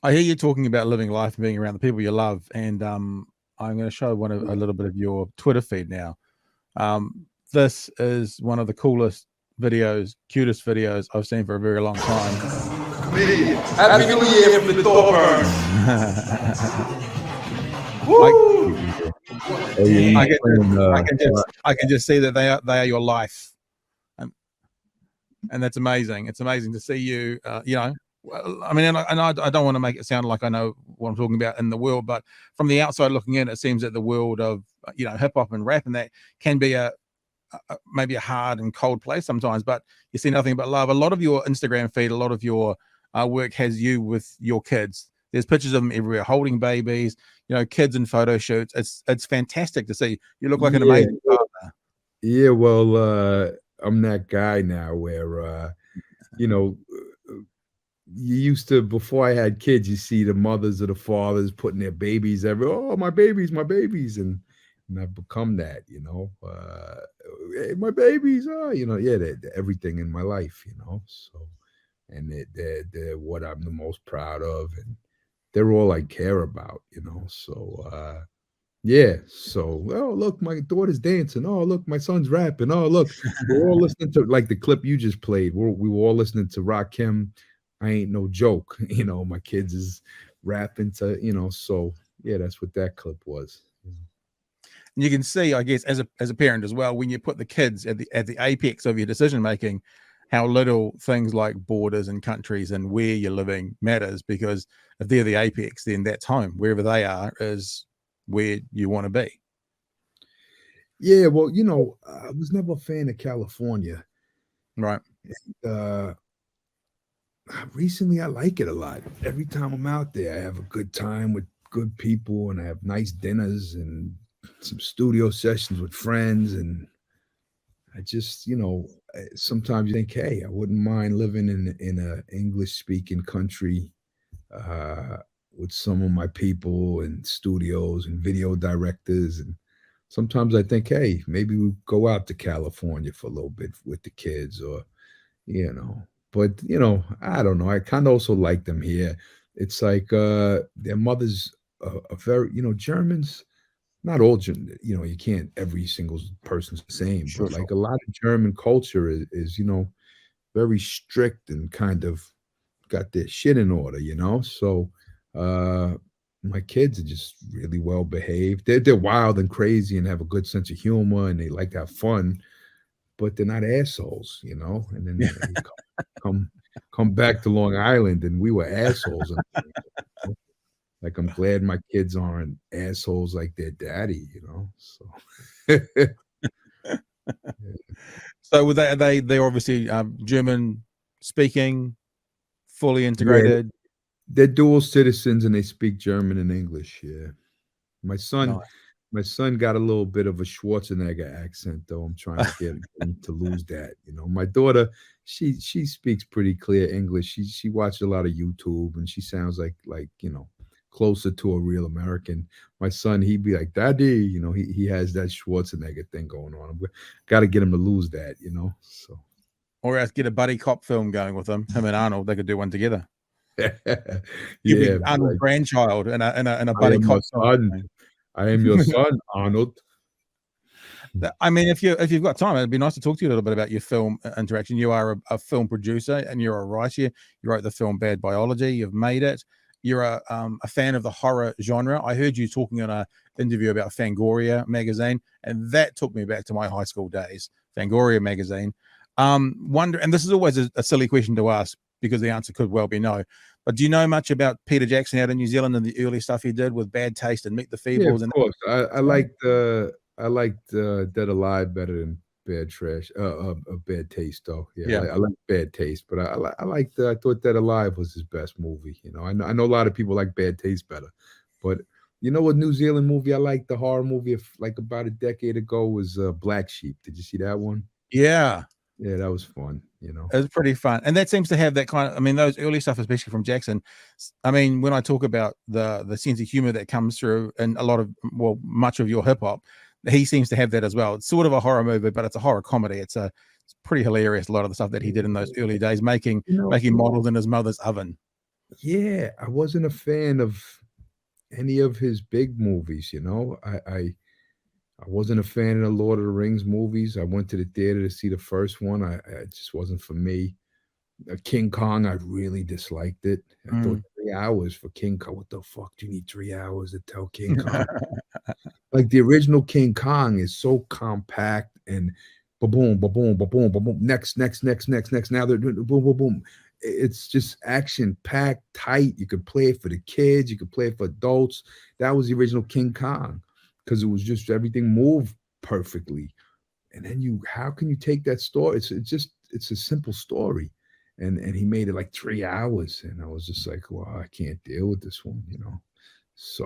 I hear you talking about living life and being around the people you love, and I'm going to show a little bit of your Twitter feed now. This is one of the coolest videos, cutest videos I've seen for a very long time. Happy New Year from the Thorburns. I can just see that they are your life, and that's amazing. It's amazing to see you. I mean, and I don't want to make it sound like I know what I'm talking about in the world, but from the outside looking in, it seems that the world of hip hop and rap and that can be maybe a hard and cold place sometimes. But you see nothing but love. A lot of your Instagram feed, a lot of your work has you with your kids. There's pictures of them everywhere, holding babies, kids in photo shoots. It's fantastic to see. You look like an amazing father. Yeah, well, I'm that guy now where, you know, you used to before I had kids, you see the mothers or the fathers putting their babies every, "Oh, my babies," and I've become that, "Hey, my babies, oh," yeah, they're everything in my life, so and they're what I'm the most proud of, and they're all I care about, so, yeah, so, "Oh, look, my daughter's dancing. Oh, look, my son's rapping. Oh, look, we're all listening to" like the clip you just played, we were all listening to Rakim, I Ain't No Joke, my kids is rapping to, so, yeah, that's what that clip was. And you can see, I guess, as a parent as well, when you put the kids at the apex of your decision making, how little things like borders and countries and where you're living matters. Because if they're the apex, then that's home. Wherever they are is where you want to be. Yeah, well, I was never a fan of California. Right. Uh, recently, I like it a lot. Every time I'm out there, I have a good time with good people, and I have nice dinners and some studio sessions with friends, and I just, sometimes you think, hey, I wouldn't mind living in a English speaking country uh, with some of my people and studios and video directors. And sometimes I think, hey, maybe we go out to California for a little bit with the kids, or you know. But I don't know. I kind of also like them here. It's like their mothers are very, Germans, not all, you can't, every single person's the same, Sure, but sure. like a lot of German culture is very strict and kind of got their shit in order, So uh my kids are just really well behaved. They're wild and crazy and have a good sense of humor and they like to have fun, but they're not assholes, And then Yeah. they come come back to Long Island and we were assholes. Like I'm glad my kids aren't assholes like their daddy, So So were they're obviously German speaking, fully yeah, integrated. they're dual citizens and they speak German and English. Yeah. My son Nice. my son got a little bit of a Schwarzenegger accent, though. I'm trying to get him to lose that. My daughter, she speaks pretty clear English. She watches a lot of YouTube and she sounds like closer to a real American. My son, he'd be like, "Daddy," he has that Schwarzenegger thing going on. Got to get him to lose that. So Or else get a buddy cop film going with him and Arnold. They could do one together. You'd be yeah, be Arnold's like, grandchild in a "I buddy am your cop film. son. I am your son, Arnold." I mean, if you've got time, it'd be nice to talk to you a little bit about your film interaction. You are a film producer and you're a writer. You wrote the film Bad Biology. You've made it. You're a fan of the horror genre. I heard you talking in a interview about Fangoria magazine, and that took me back to my high school days. Fangoria magazine. Wonder, and this is always a silly question to ask because the answer could well be no. But do you know much about Peter Jackson out in New Zealand and the early stuff he did with Bad Taste and Meet the Yeah, of Feebles? And course. I liked Dead Alive better than Bad Trash. Bad Taste though. Yeah, yeah, I like Bad Taste, but I liked. I thought Dead Alive was his best movie. I know a lot of people like Bad Taste better, but what New Zealand movie I liked, the horror movie of like about a decade ago, was Black Sheep. Did you see that one? yeah. Yeah, that was fun. It's pretty fun, and that seems to have that kind of. I mean, those early stuff, especially from Jackson. I mean, when I talk about the sense of humor that comes through in a lot of, well, much of your hip hop, he seems to have that as well. It's sort of a horror movie, but it's a horror comedy. It's pretty hilarious. A lot of the stuff that he did in those early days, making You know, models in his mother's oven. yeah, I wasn't a fan of any of his big movies. I wasn't a fan of the Lord of the Rings movies. I went to the theater to see the first one. It just wasn't for me. King Kong, I really disliked it. I thought 3 hours for King Kong. What the fuck do you need 3 hours to tell King Kong? Like the original King Kong is so compact and ba boom, ba boom, ba boom, ba boom. Next, next, next, next, next. Now they're doing boom, boom, boom. It's just action packed, tight. You could play it for the kids. You could play it for adults. That was the original King Kong because it was just everything moved perfectly. And then how can you take that story? It's a simple story. And he made it like 3 hours. And I was just like, well, I can't deal with this one. So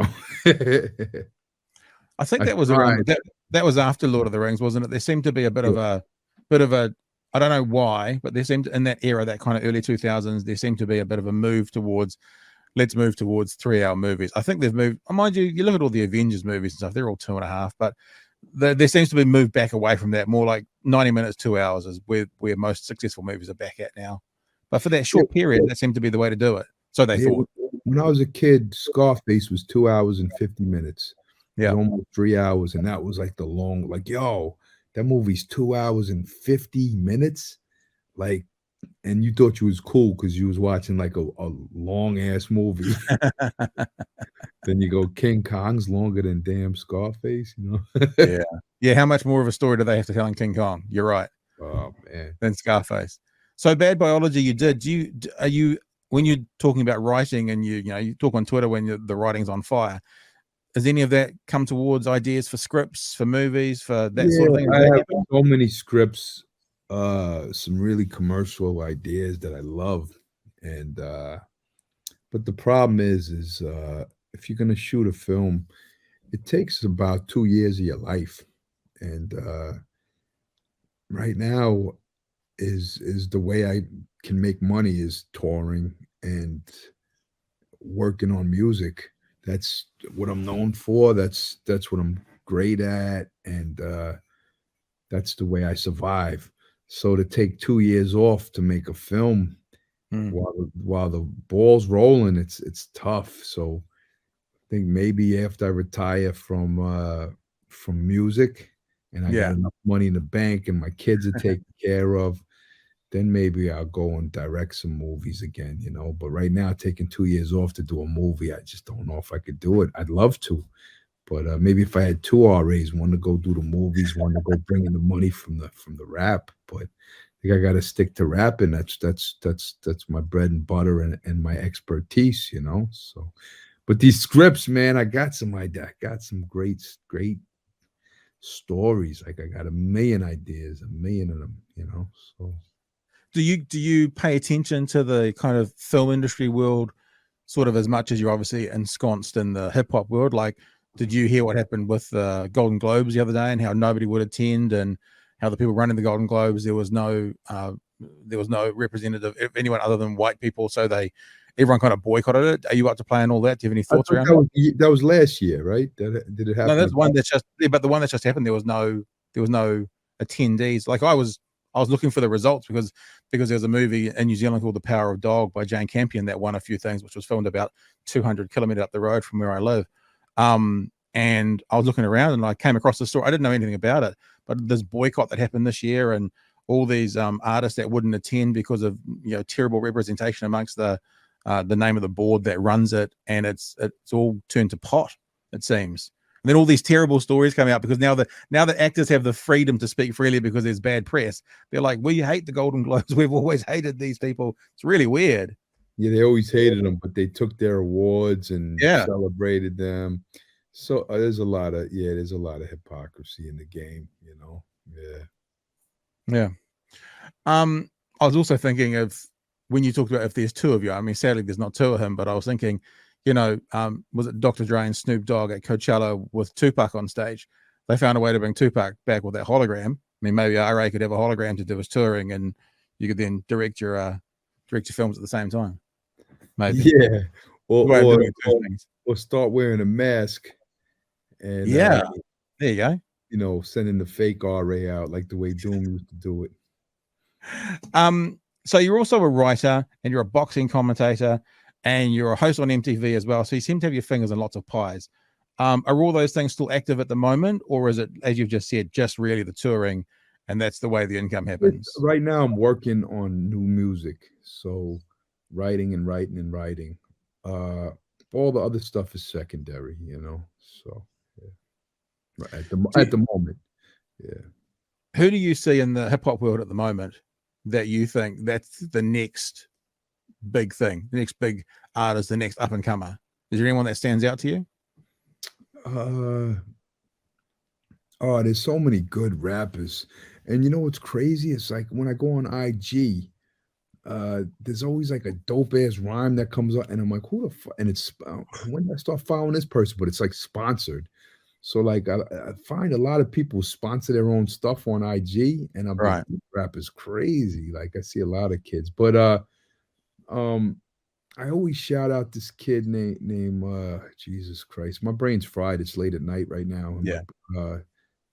I think I that was tried. around that was after Lord of the Rings, wasn't it? There seemed to be a bit of a I don't know why, but there seemed in that era, that kind of early 2000s, there seemed to be a bit of a move towards let's move towards 3-hour movies. I think they've moved. Mind you, you look at all the Avengers movies and stuff; they're all 2.5. But there seems to be moved back away from that. More like 90 minutes, 2 hours is where most successful movies are back at now. But for that short period, that seemed to be the way to do it. So they thought. When I was a kid, Scarface was 2 hours and 50 minutes. It Yeah. was almost 3 hours, and that was like the long, like, yo, that movie's 2 hours and 50 minutes. Like, and you thought you was cool because you was watching like a long ass movie. Then you go, King Kong's longer than damn Scarface, you know? Yeah. Yeah. How much more of a story do they have to tell in King Kong? You're right. Oh man. Than Scarface. So Bad Biology, you did. Are you when you're talking about writing and you talk on Twitter when the writing's on fire? Has any of that come towards ideas for scripts, for movies, for that sort of thing? I have so many scripts, some really commercial ideas that I love, and but the problem is if you're gonna shoot a film, it takes about 2 years of your life, and right now is the way I can make money is touring and working on music. That's what I'm known for. That's what I'm great at, and that's the way I survive. So to take 2 years off to make a film while the ball's rolling, it's tough. So I think maybe after I retire from music and I got enough money in the bank and my kids are taken care of, then maybe I'll go and direct some movies again, you know. But right now, taking 2 years off to do a movie, I just don't know if I could do it. I'd love to, but maybe if I had two RAs, one to go do the movies, one to go bring in the money from the rap. But I think I got to stick to rapping. That's my bread and butter and my expertise, you know. So, but these scripts, man, I got some great stories. Like I got a million ideas, a million of them, you know. So. Do you pay attention to the kind of film industry world sort of as much as you're obviously ensconced in the hip hop world? Like, did you hear what happened with the Golden Globes the other day and how nobody would attend and how the people running the Golden Globes, there was no representative, anyone other than white people. So everyone kind of boycotted it. Are you up to play on all that? Do you have any thoughts around that? That was last year, right? Did it happen? No, that's one that's just, but the one that's just happened, there was no attendees. Like I was looking for the results because there was a movie in New Zealand called The Power of Dog by Jane Campion that won a few things, which was filmed about 200 kilometers up the road from where I live. And I was looking around and I came across the story. I didn't know anything about it, but this boycott that happened this year and all these artists that wouldn't attend because of terrible representation amongst the name of the board that runs it, and it's all turned to pot, it seems. And then all these terrible stories come out because now the actors have the freedom to speak freely because there's bad press. They're like, we hate the Golden Globes. We've always hated these people. It's really weird. Yeah, they always hated them, but they took their awards and celebrated them. So there's a lot of hypocrisy in the game, you know. Yeah. I was also thinking of when you talked about if there's two of you. I mean, sadly, there's not two of him, but I was thinking, was it Dr. Dre and Snoop Dogg at Coachella with Tupac on stage? They found a way to bring Tupac back with that hologram. I mean, maybe RA could have a hologram to do his touring, and you could then direct your films at the same time. Maybe. Yeah. Or start wearing a mask. And there you go. Sending the fake RA out like the way Doom used to do it. So you're also a writer and you're a boxing commentator and you're a host on MTV as well. So you seem to have your fingers in lots of pies. Are all those things still active at the moment, or is it, as you've just said, just really the touring and that's the way the income happens? Right now I'm working on new music. So writing. All the other stuff is secondary, so yeah. At the moment. Yeah. Who do you see in the hip hop world at the moment that you think that's the next big thing, the next big artist, the next up and comer? Is there anyone that stands out to you? There's so many good rappers, and you know what's crazy? It's like when I go on IG, there's always like a dope ass rhyme that comes up, and I'm like, who the fuck? And it's when did I start following this person? But it's like sponsored, So like I find a lot of people sponsor their own stuff on IG, and I'm Right. like, rap is crazy. Like I see a lot of kids, but um I always shout out this kid named Jesus Christ. My brain's fried. It's late at night right now. And Yeah.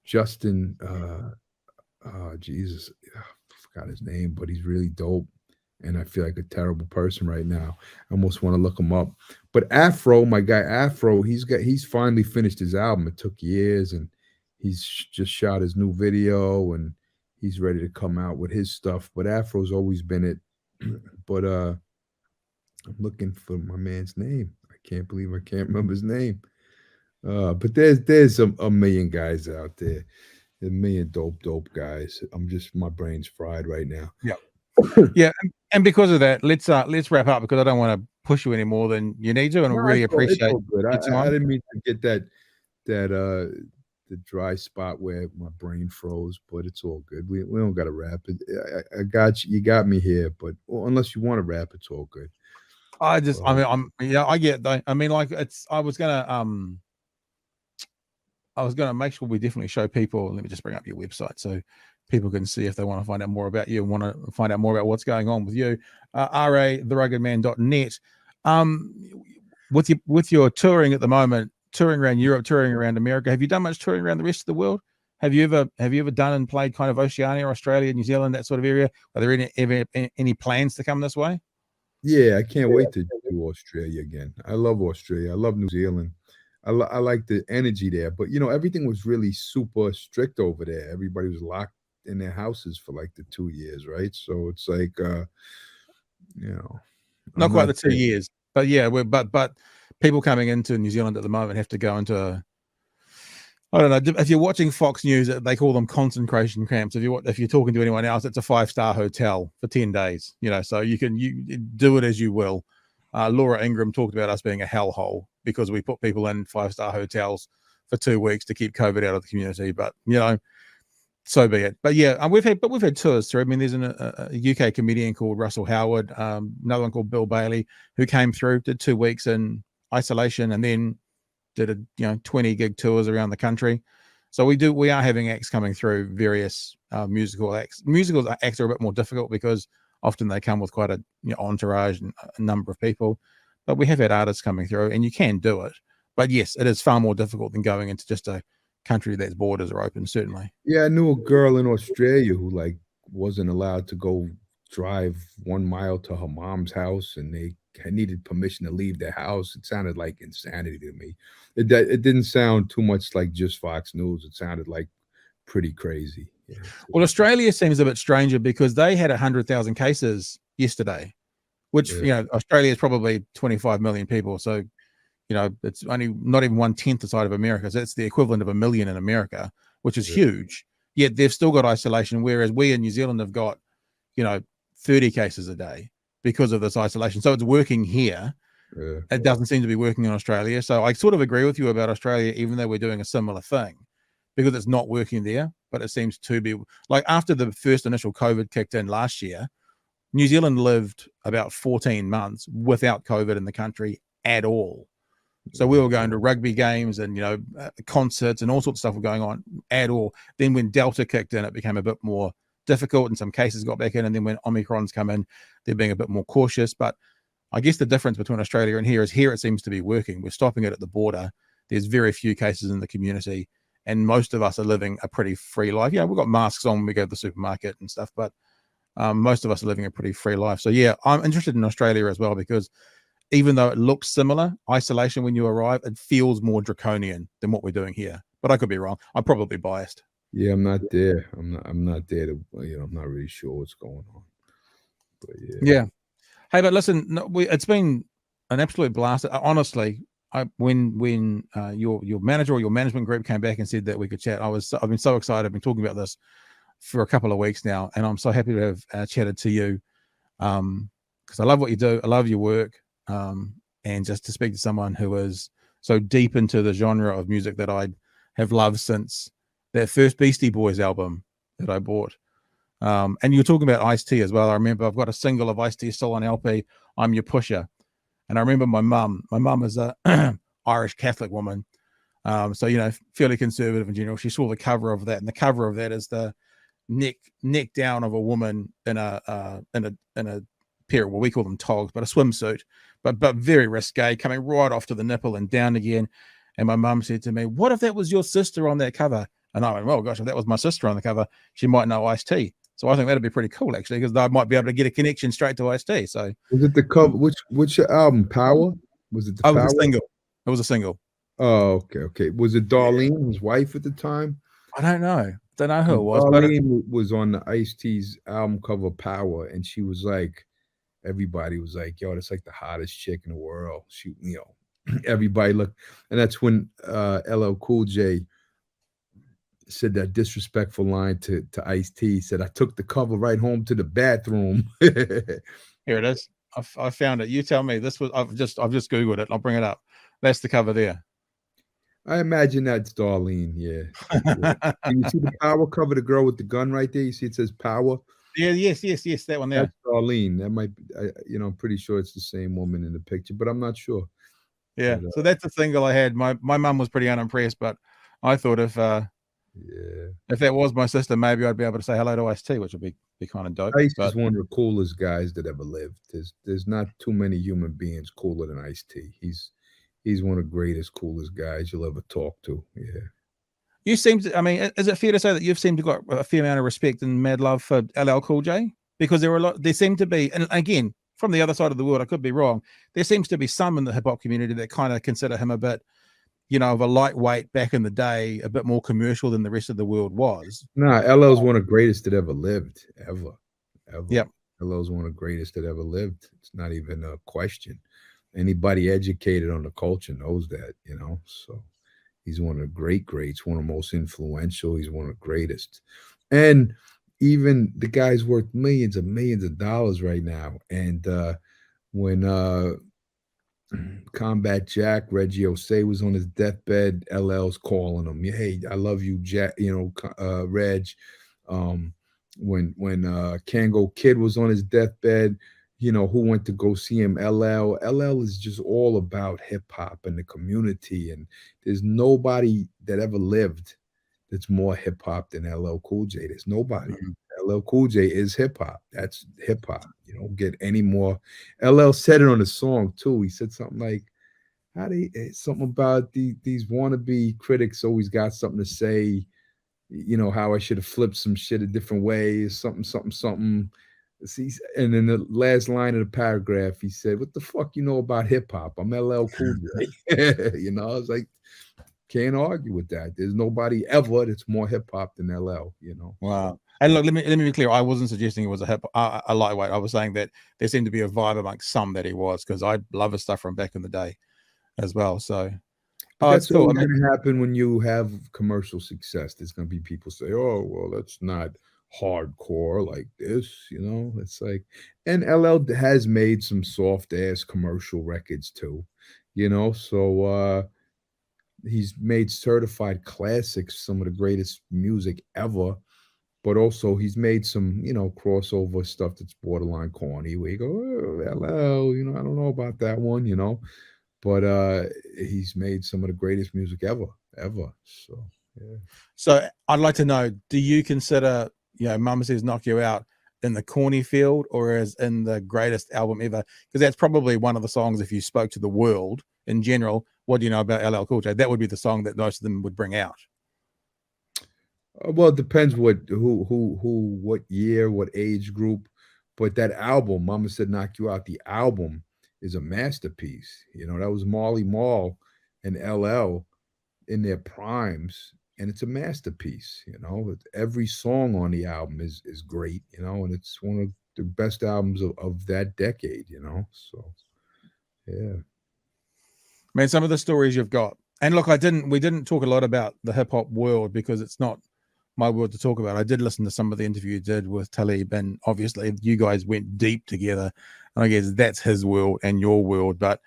Justin Jesus, I forgot his name, but he's really dope. And I feel like a terrible person right now. I almost want to look him up. But Afro, my guy Afro, he's finally finished his album. It took years, and he's just shot his new video, and he's ready to come out with his stuff. But Afro's always been it. But I'm looking for my man's name. I can't believe I can't remember his name. But there's a million guys out there. A million dope guys. My brain's fried right now. Yeah. Yeah, and because of that, let's wrap up, because I don't want to push you any more than you need to, and we really appreciate good. your time. I didn't mean to get that the dry spot where my brain froze, but it's all good. We don't got to wrap it. I got you. You got me here, but unless you want to wrap, it's all good. I get though. I mean, like I was gonna make sure we definitely show people. Let me just bring up your website so people can see if they want to find out more about you and want to find out more about what's going on with you. ratheruggedman.net. With your touring at the moment, touring around Europe, touring around America, have you done much touring around the rest of the world? Have you ever done and played kind of Oceania, Australia, New Zealand, that sort of area? Are there any plans to come this way? Yeah, I can't wait to do Australia again. I love Australia. I love New Zealand. I like the energy there, but everything was really super strict over there. Everybody was locked in their houses for like the 2 years, right? So it's like, not quite the 2 years, but yeah, but people coming into New Zealand at the moment have to go into, I don't know, if you're watching Fox News, they call them concentration camps. If you're talking to anyone else, it's a 5-star hotel for 10 days, so you do it as you will. Laura Ingram talked about us being a hellhole because we put people in 5-star hotels for 2 weeks to keep COVID out of the community. But so be it. But yeah, we've had tours through. I mean, there's a UK comedian called Russell Howard, another one called Bill Bailey, who came through, did 2 weeks in isolation, and then did 20 gig tours around the country. So we are having acts coming through, various musical acts. Musical acts are a bit more difficult because often they come with quite a entourage and a number of people. But we have had artists coming through, and you can do it. But yes, it is far more difficult than going into just a country that's borders are open, certainly. Yeah, I knew a girl in Australia who like wasn't allowed to go drive 1 mile to her mom's house, and they needed permission to leave their house. It sounded like insanity to me. It didn't sound too much like just Fox News. It sounded like pretty crazy. Yeah. Well, Australia seems a bit stranger because they had 100,000 cases yesterday, which Australia is probably 25 million people, so it's only not even 1/10 the size of America. So it's the equivalent of 1 million in America, which is huge. Yet they've still got isolation, whereas we in New Zealand have got 30 cases a day because of this isolation. So it's working here. Yeah. It doesn't seem to be working in Australia. So I sort of agree with you about Australia, even though we're doing a similar thing, because it's not working there, but it seems to be like after the first initial COVID kicked in last year, New Zealand lived about 14 months without COVID in the country at all. So we were going to rugby games and, concerts and all sorts of stuff were going on at all. Then when Delta kicked in, it became a bit more difficult and some cases got back in. And then when Omicron's come in, they're being a bit more cautious. But I guess the difference between Australia and here is here it seems to be working. We're stopping it at the border. There's very few cases in the community. And most of us are living a pretty free life. Yeah, we've got masks on when we go to the supermarket and stuff, but most of us are living a pretty free life. So yeah, I'm interested in Australia as well, because even though it looks similar, isolation when you arrive, it feels more draconian than what we're doing here. But I could be wrong. I'm probably biased. Yeah, I'm not there. I'm not there to, I'm not really sure what's going on. But yeah. Hey, but listen, it's been an absolute blast. Honestly, when your manager or your management group came back and said that we could chat, I've been so excited. I've been talking about this for a couple of weeks now, and I'm so happy to have chatted to you because I love what you do. I love your work. And just to speak to someone who is so deep into the genre of music that I have loved since that first Beastie Boys album that I bought. And you're talking about Ice-T as well. I remember I've got a single of Ice-T still on LP, I'm Your Pusher. And I remember my mum is a Irish Catholic woman. So fairly conservative in general. She saw the cover of that, and the cover of that is the neck down of a woman in a pair of what we call them togs, but a swimsuit, but very risque, coming right off to the nipple and down again. And my mum said to me, "What if that was your sister on that cover?" And I went, "Well, gosh, if that was my sister on the cover, she might know Ice-T." So I think that'd be pretty cool, actually, because I might be able to get a connection straight to Ice-T. So was it the cover? Which album? Power? Was it the I was Power? a single. It was a single. Oh, okay. Was it Darlene, his wife at the time? I don't know. Don't know who it was. Darlene was on the Ice-T's album cover, Power, and she was like, everybody was like, "Yo, that's like the hottest chick in the world." She, everybody looked, and that's when LL Cool J said that disrespectful line to Ice-T. He said, "I took the cover right home to the bathroom." Here it is. I found it. You tell me. I've just Googled it. I'll bring it up. That's the cover there. I imagine that's Darlene. Yeah. Can you see the Power cover? The girl with the gun right there. You see it says Power. Yeah. Yes. That one there. That's Darlene. That might be. I'm pretty sure it's the same woman in the picture, but I'm not sure. Yeah. But, so that's the single I had. My mum was pretty unimpressed, but I thought if that was my sister, maybe I'd be able to say hello to Ice-T, which would be kind of dope. Ice is one of the coolest guys that ever lived. There's not too many human beings cooler than Ice-T. He's one of the greatest, coolest guys you'll ever talk to. Yeah. You seem to, I mean, is it fair to say that you've seemed to got a fair amount of respect and mad love for LL Cool J? Because there seem to be, and again, from the other side of the world, I could be wrong, there seems to be some in the hip hop community that kind of consider him a bit, of a lightweight back in the day, a bit more commercial than the rest of the world was. Nah, LL's one of the greatest that ever lived, ever. Yep. LL's one of the greatest that ever lived. It's not even a question. Anybody educated on the culture knows that, so he's one of the greats, one of the most influential. He's one of the greatest. And even the guy's worth millions of dollars right now. And when Combat Jack, Reggie Osei was on his deathbed, LL's calling him, "Hey, I love you, Jack," Reg. When Kango Kid was on his deathbed, who went to go see him? LL is just all about hip hop and the community. And there's nobody that ever lived that's more hip hop than LL Cool J. There's nobody. LL Cool J is hip hop. That's hip hop. You don't get any more. LL said it on the song too. He said something like, something about these wannabe critics always got something to say, how I should have flipped some shit a different way, something. See, and in the last line of the paragraph, he said, "What the fuck you know about hip hop? I'm LL Cool J." I was like, can't argue with that. There's nobody ever that's more hip hop than LL. Wow. And look, let me be clear. I wasn't suggesting it was a lightweight. I was saying that there seemed to be a vibe amongst some that he was, because I love his stuff from back in the day as well. So that's cool. Going to happen when you have commercial success. There's going to be people say, "Oh, well, that's not hardcore like this," It's like, and LL has made some soft ass commercial records too, so he's made certified classics, some of the greatest music ever, but also he's made some crossover stuff that's borderline corny, where you go, "Oh, LL, I don't know about that one," but he's made some of the greatest music ever. So yeah. So I'd like to know, do you consider Mama Says Knock You Out in the corny field, or as in the greatest album ever? Because that's probably one of the songs, if you spoke to the world in general, what do you know about LL Cool J? That would be the song that most of them would bring out. Well, it depends what year, what age group, but that album, Mama Said Knock You Out, the album is a masterpiece. That was Marley Marl and LL in their primes, and it's a masterpiece. Every song on the album is great, and it's one of the best albums of that decade, so yeah. Man, some of the stories you've got, and look, we didn't talk a lot about the hip hop world because it's not my world to talk about. I did listen to some of the interview you did with Talib, and obviously you guys went deep together, and I guess that's his world and your world. But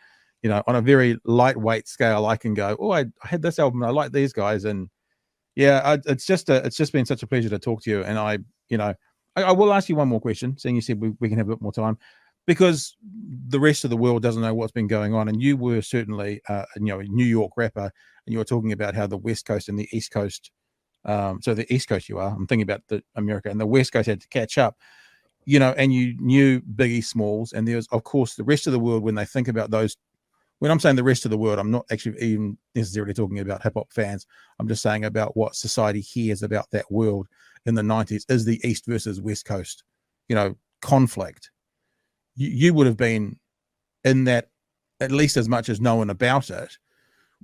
on a very lightweight scale, I can go, "Oh, I had this album, I like these guys," and yeah, it's just been such a pleasure to talk to you. And I will ask you one more question, seeing you said we can have a bit more time. because the rest of the world doesn't know what's been going on. And you were certainly, a New York rapper, and you were talking about how the West Coast and the East Coast. So the East Coast, I'm thinking about the America, and the West Coast had to catch up. And you knew Biggie Smalls, and there's of course the rest of the world when they think about those. When I'm saying the rest of the world, I'm not actually even necessarily talking about hip hop fans. I'm just saying about what society hears about that world in the 90s is the East versus West Coast, conflict. You would have been in that at least as much as knowing about it.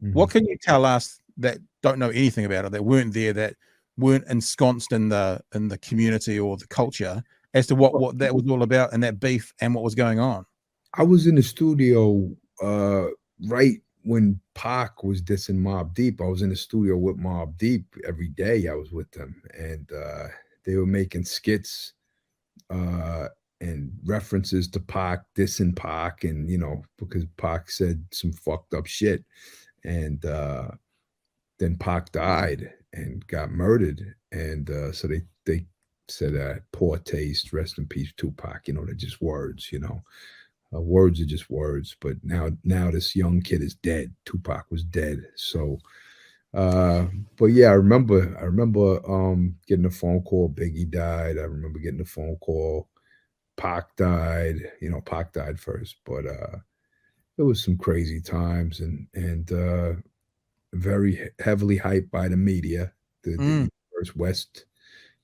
Mm-hmm. What can you tell us that don't know anything about it, that weren't there, that weren't ensconced in the community or the culture, as to what that was all about and that beef and what was going on? I was in the studio right when Pac was dissing Mobb Deep. I was in the studio with Mobb Deep every day. I was with them, and they were making skits and references to Pac, dissing Pac, and because Pac said some fucked up shit, and then Pac died and got murdered, and so they said poor taste, rest in peace, Tupac. They're just words, words are just words. But now this young kid is dead. Tupac was dead. So but yeah, I remember getting a phone call, Biggie died. I remember getting a phone call, Pac died. Pac died first, but it was some crazy times, and very heavily hyped by the media. The East West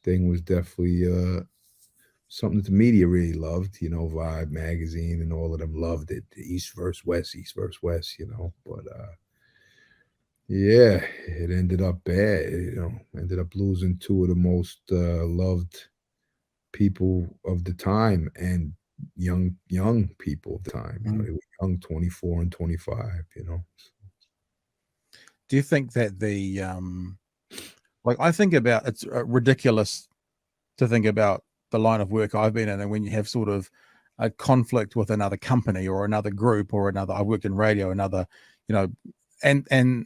thing was definitely something that the media really loved. Vibe magazine and all of them loved it. The East versus West, but yeah, it ended up bad. Ended up losing two of the most loved people of the time, and young people of the time. They were young, 24 and 25. Do you think that I think about, it's ridiculous to think about the line of work I've been in, and when you have sort of a conflict with another company or another group or another, I worked in radio, another, and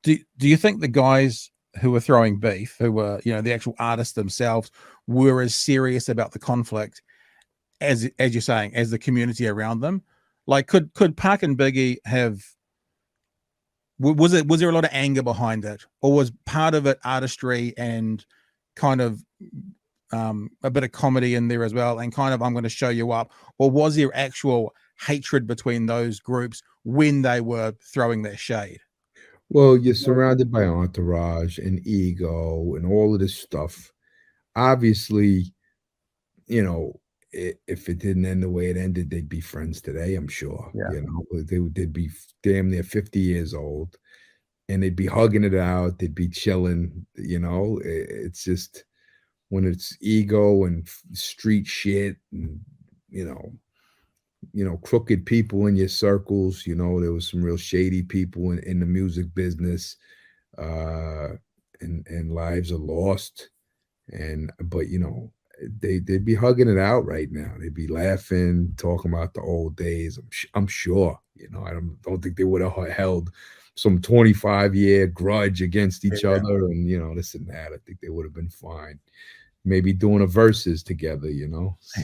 do you think the guys who were throwing beef, who were, the actual artists themselves, were as serious about the conflict as you're saying, as the community around them? Like, could Pac and Biggie have, was there a lot of anger behind it, or was part of it artistry and kind of a bit of comedy in there as well, and kind of, I'm going to show you up? Or was there actual hatred between those groups when they were throwing that shade? Well, you're surrounded by entourage and ego and all of this stuff. Obviously, if it didn't end the way it ended, they'd be friends today, I'm sure. Yeah. They'd be damn near 50 years old, and they'd be hugging it out. They'd be chilling. It's just when it's ego and street shit and, crooked people in your circles. There was some real shady people in the music business, and lives are lost. But they'd be hugging it out right now. They'd be laughing, talking about the old days. I'm sure. I don't think they would have held some 25-year grudge against each other, and this and that. I think they would have been fine. Maybe doing a verses together, So.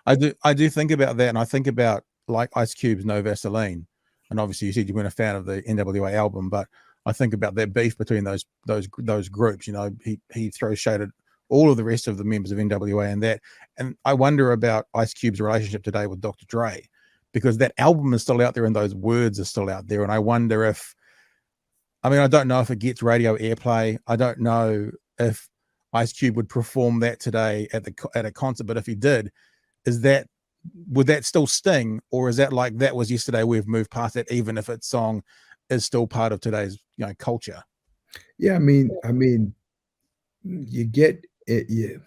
I do think about that, and I think about like Ice Cube's No Vaseline, and obviously you said you weren't a fan of the NWA album, but I think about that beef between those groups. He throws shade at all of the rest of the members of NWA, and I wonder about Ice Cube's relationship today with Dr. Dre, because that album is still out there and those words are still out there, and I wonder if, I don't know if it gets radio airplay. I don't know if Ice Cube would perform that today at a concert, but if he did, would that still sting, or is that like that was yesterday, we've moved past it, even if its song is still part of today's culture? Yeah, you get it. You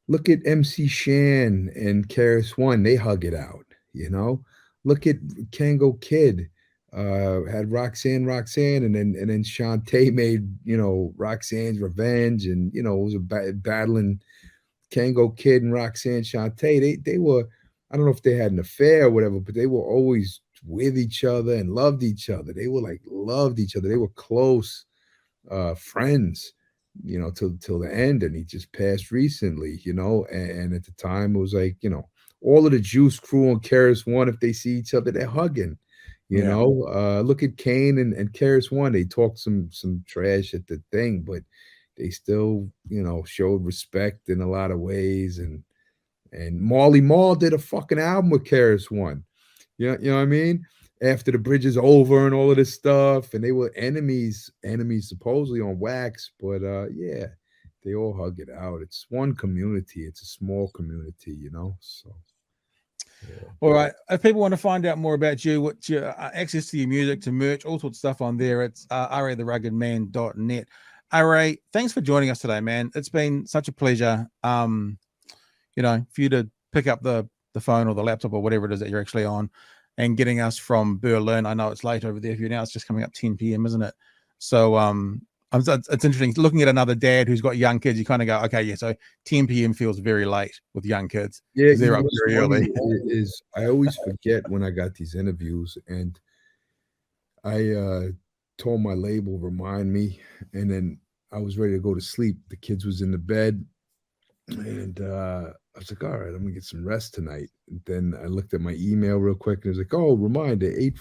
look at MC Shan and Karis One, they hug it out. Look at Kango Kid, had Roxanne, and then Shantae made Roxanne's Revenge, and it was a battling Kango Kid and Roxanne Shantae. They were, I don't know if they had an affair or whatever, but they were always with each other and loved each other. They were loved each other. They were close friends. you know, till the end, and he just passed recently, you know, and at the time it was like, you know, all of the Juice Crew and Karis One, if they see each other, they're hugging. You Yeah. know, look at Kane and Karis One. They talked some trash at the thing, but they still, you know, showed respect in a lot of ways. And Marley Marl did a fucking album with Karis One. You know what I mean? After the bridge is over and all of this stuff, and they were enemies supposedly on wax, but yeah, they all hug it out. It's one community. It's a small community, you know. So yeah. All right. If people want to find out more about you, what your access to your music, to merch, all sorts of stuff on there, it's ratheruggedman.net. RA, thanks for joining us today, man. It's been such a pleasure. You know, for you to pick up the phone or the laptop or whatever it is that you're actually on and getting us from Berlin. I know it's late over there for you now. It's just coming up 10 p.m., isn't it? So it's interesting looking at another dad who's got young kids. You kind of go, okay, yeah, so 10 p.m. feels very late with young kids. Yeah, they're up what's very early. is I always forget when I got these interviews, and I told my label remind me, and then I was ready to go to sleep. The kids was in the bed, and I was like, all right, I'm gonna get some rest tonight. And then I looked at my email real quick, and it was like, oh, reminder, I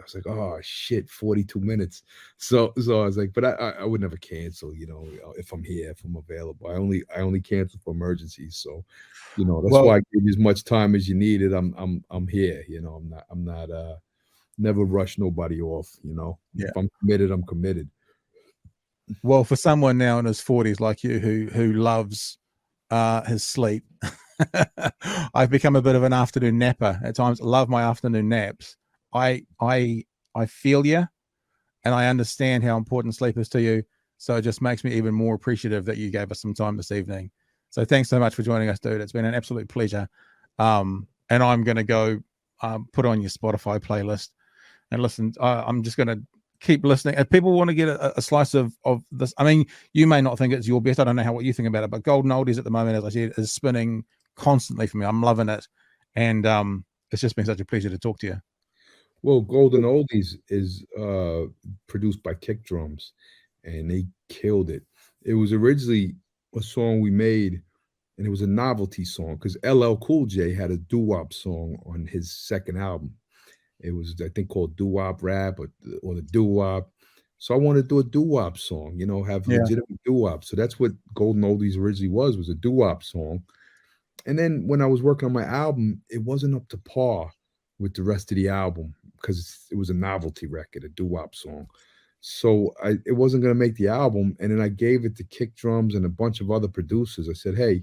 was like, oh shit, 42 minutes. So I was like, but I would never cancel, you know, if I'm here, if I'm available. I only cancel for emergencies. So, you know, that's why I gave you as much time as you needed. I'm here, you know. I'm not never rush nobody off, you know. Yeah. If I'm committed, I'm committed. Well, for someone now in his 40s like you who loves his sleep, I've become a bit of an afternoon napper at times. Love my afternoon naps. I feel you, and I understand how important sleep is to you. So it just makes me even more appreciative that you gave us some time this evening. So thanks so much for joining us, dude. It's been an absolute pleasure. And I'm going to go put on your Spotify playlist and listen. I'm just going to keep listening. If people want to get a slice of this, I mean, you may not think it's your best. I don't know what you think about it, but Golden Oldies at the moment, as I said, is spinning constantly for me. I'm loving it. And it's just been such a pleasure to talk to you. Well, Golden Oldies is produced by Kick Drums, and they killed it. It was originally a song we made, and it was a novelty song because LL Cool J had a doo-wop song on his second album. It was, I think, called Doo-Wop Rap or the Doo-Wop. So I wanted to do a doo-wop song, you know, have legitimate doo-wop. So that's what Golden Oldies originally was a doo-wop song. And then when I was working on my album, it wasn't up to par with the rest of the album because it was a novelty record, a doo-wop song. So it wasn't going to make the album. And then I gave it to Kick Drums and a bunch of other producers. I said, hey,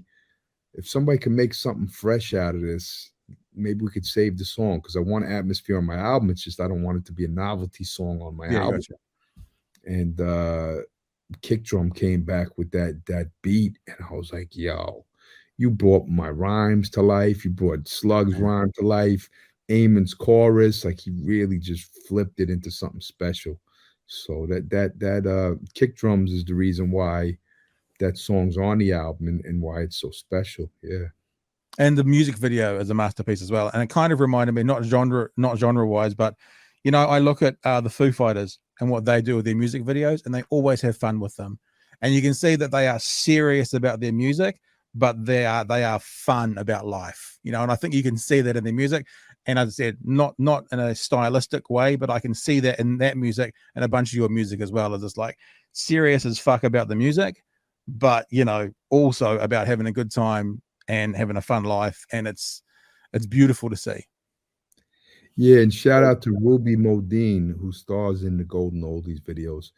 if somebody can make something fresh out of this, maybe we could save the song because I want atmosphere on my album. It's just I don't want it to be a novelty song on my album. Gotcha. And Kick Drum came back with that beat, and I was like, yo, you brought my rhymes to life. You brought Slug's rhyme to life. Eamon's chorus, like he really just flipped it into something special. So that Kick Drums is the reason why that song's on the album and why it's so special. Yeah. And the music video is a masterpiece as well. And it kind of reminded me, not genre wise, but you know, I look at the Foo Fighters and what they do with their music videos, and they always have fun with them. And you can see that they are serious about their music, but they are fun about life, you know. And I think you can see that in their music. And as I said, not in a stylistic way, but I can see that in that music and a bunch of your music as well. As it's like serious as fuck about the music, but you know, also about having a good time and having a fun life. And it's beautiful to see. Yeah, and shout out to Ruby Modine, who stars in the Golden Oldies videos.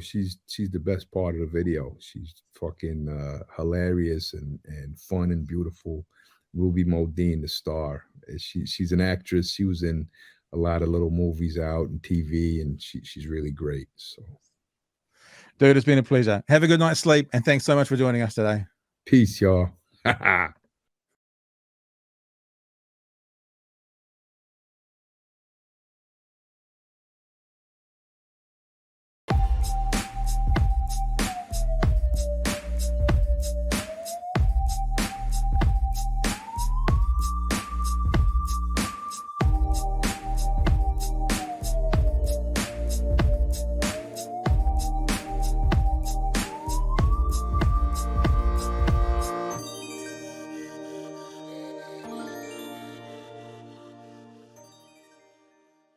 She's the best part of the video. She's fucking hilarious and fun and beautiful. Ruby Modine, the star. She's an actress. She was in a lot of little movies out and TV, and she's really great. So, dude, it's been a pleasure. Have a good night's sleep, and thanks so much for joining us today. Peace, y'all.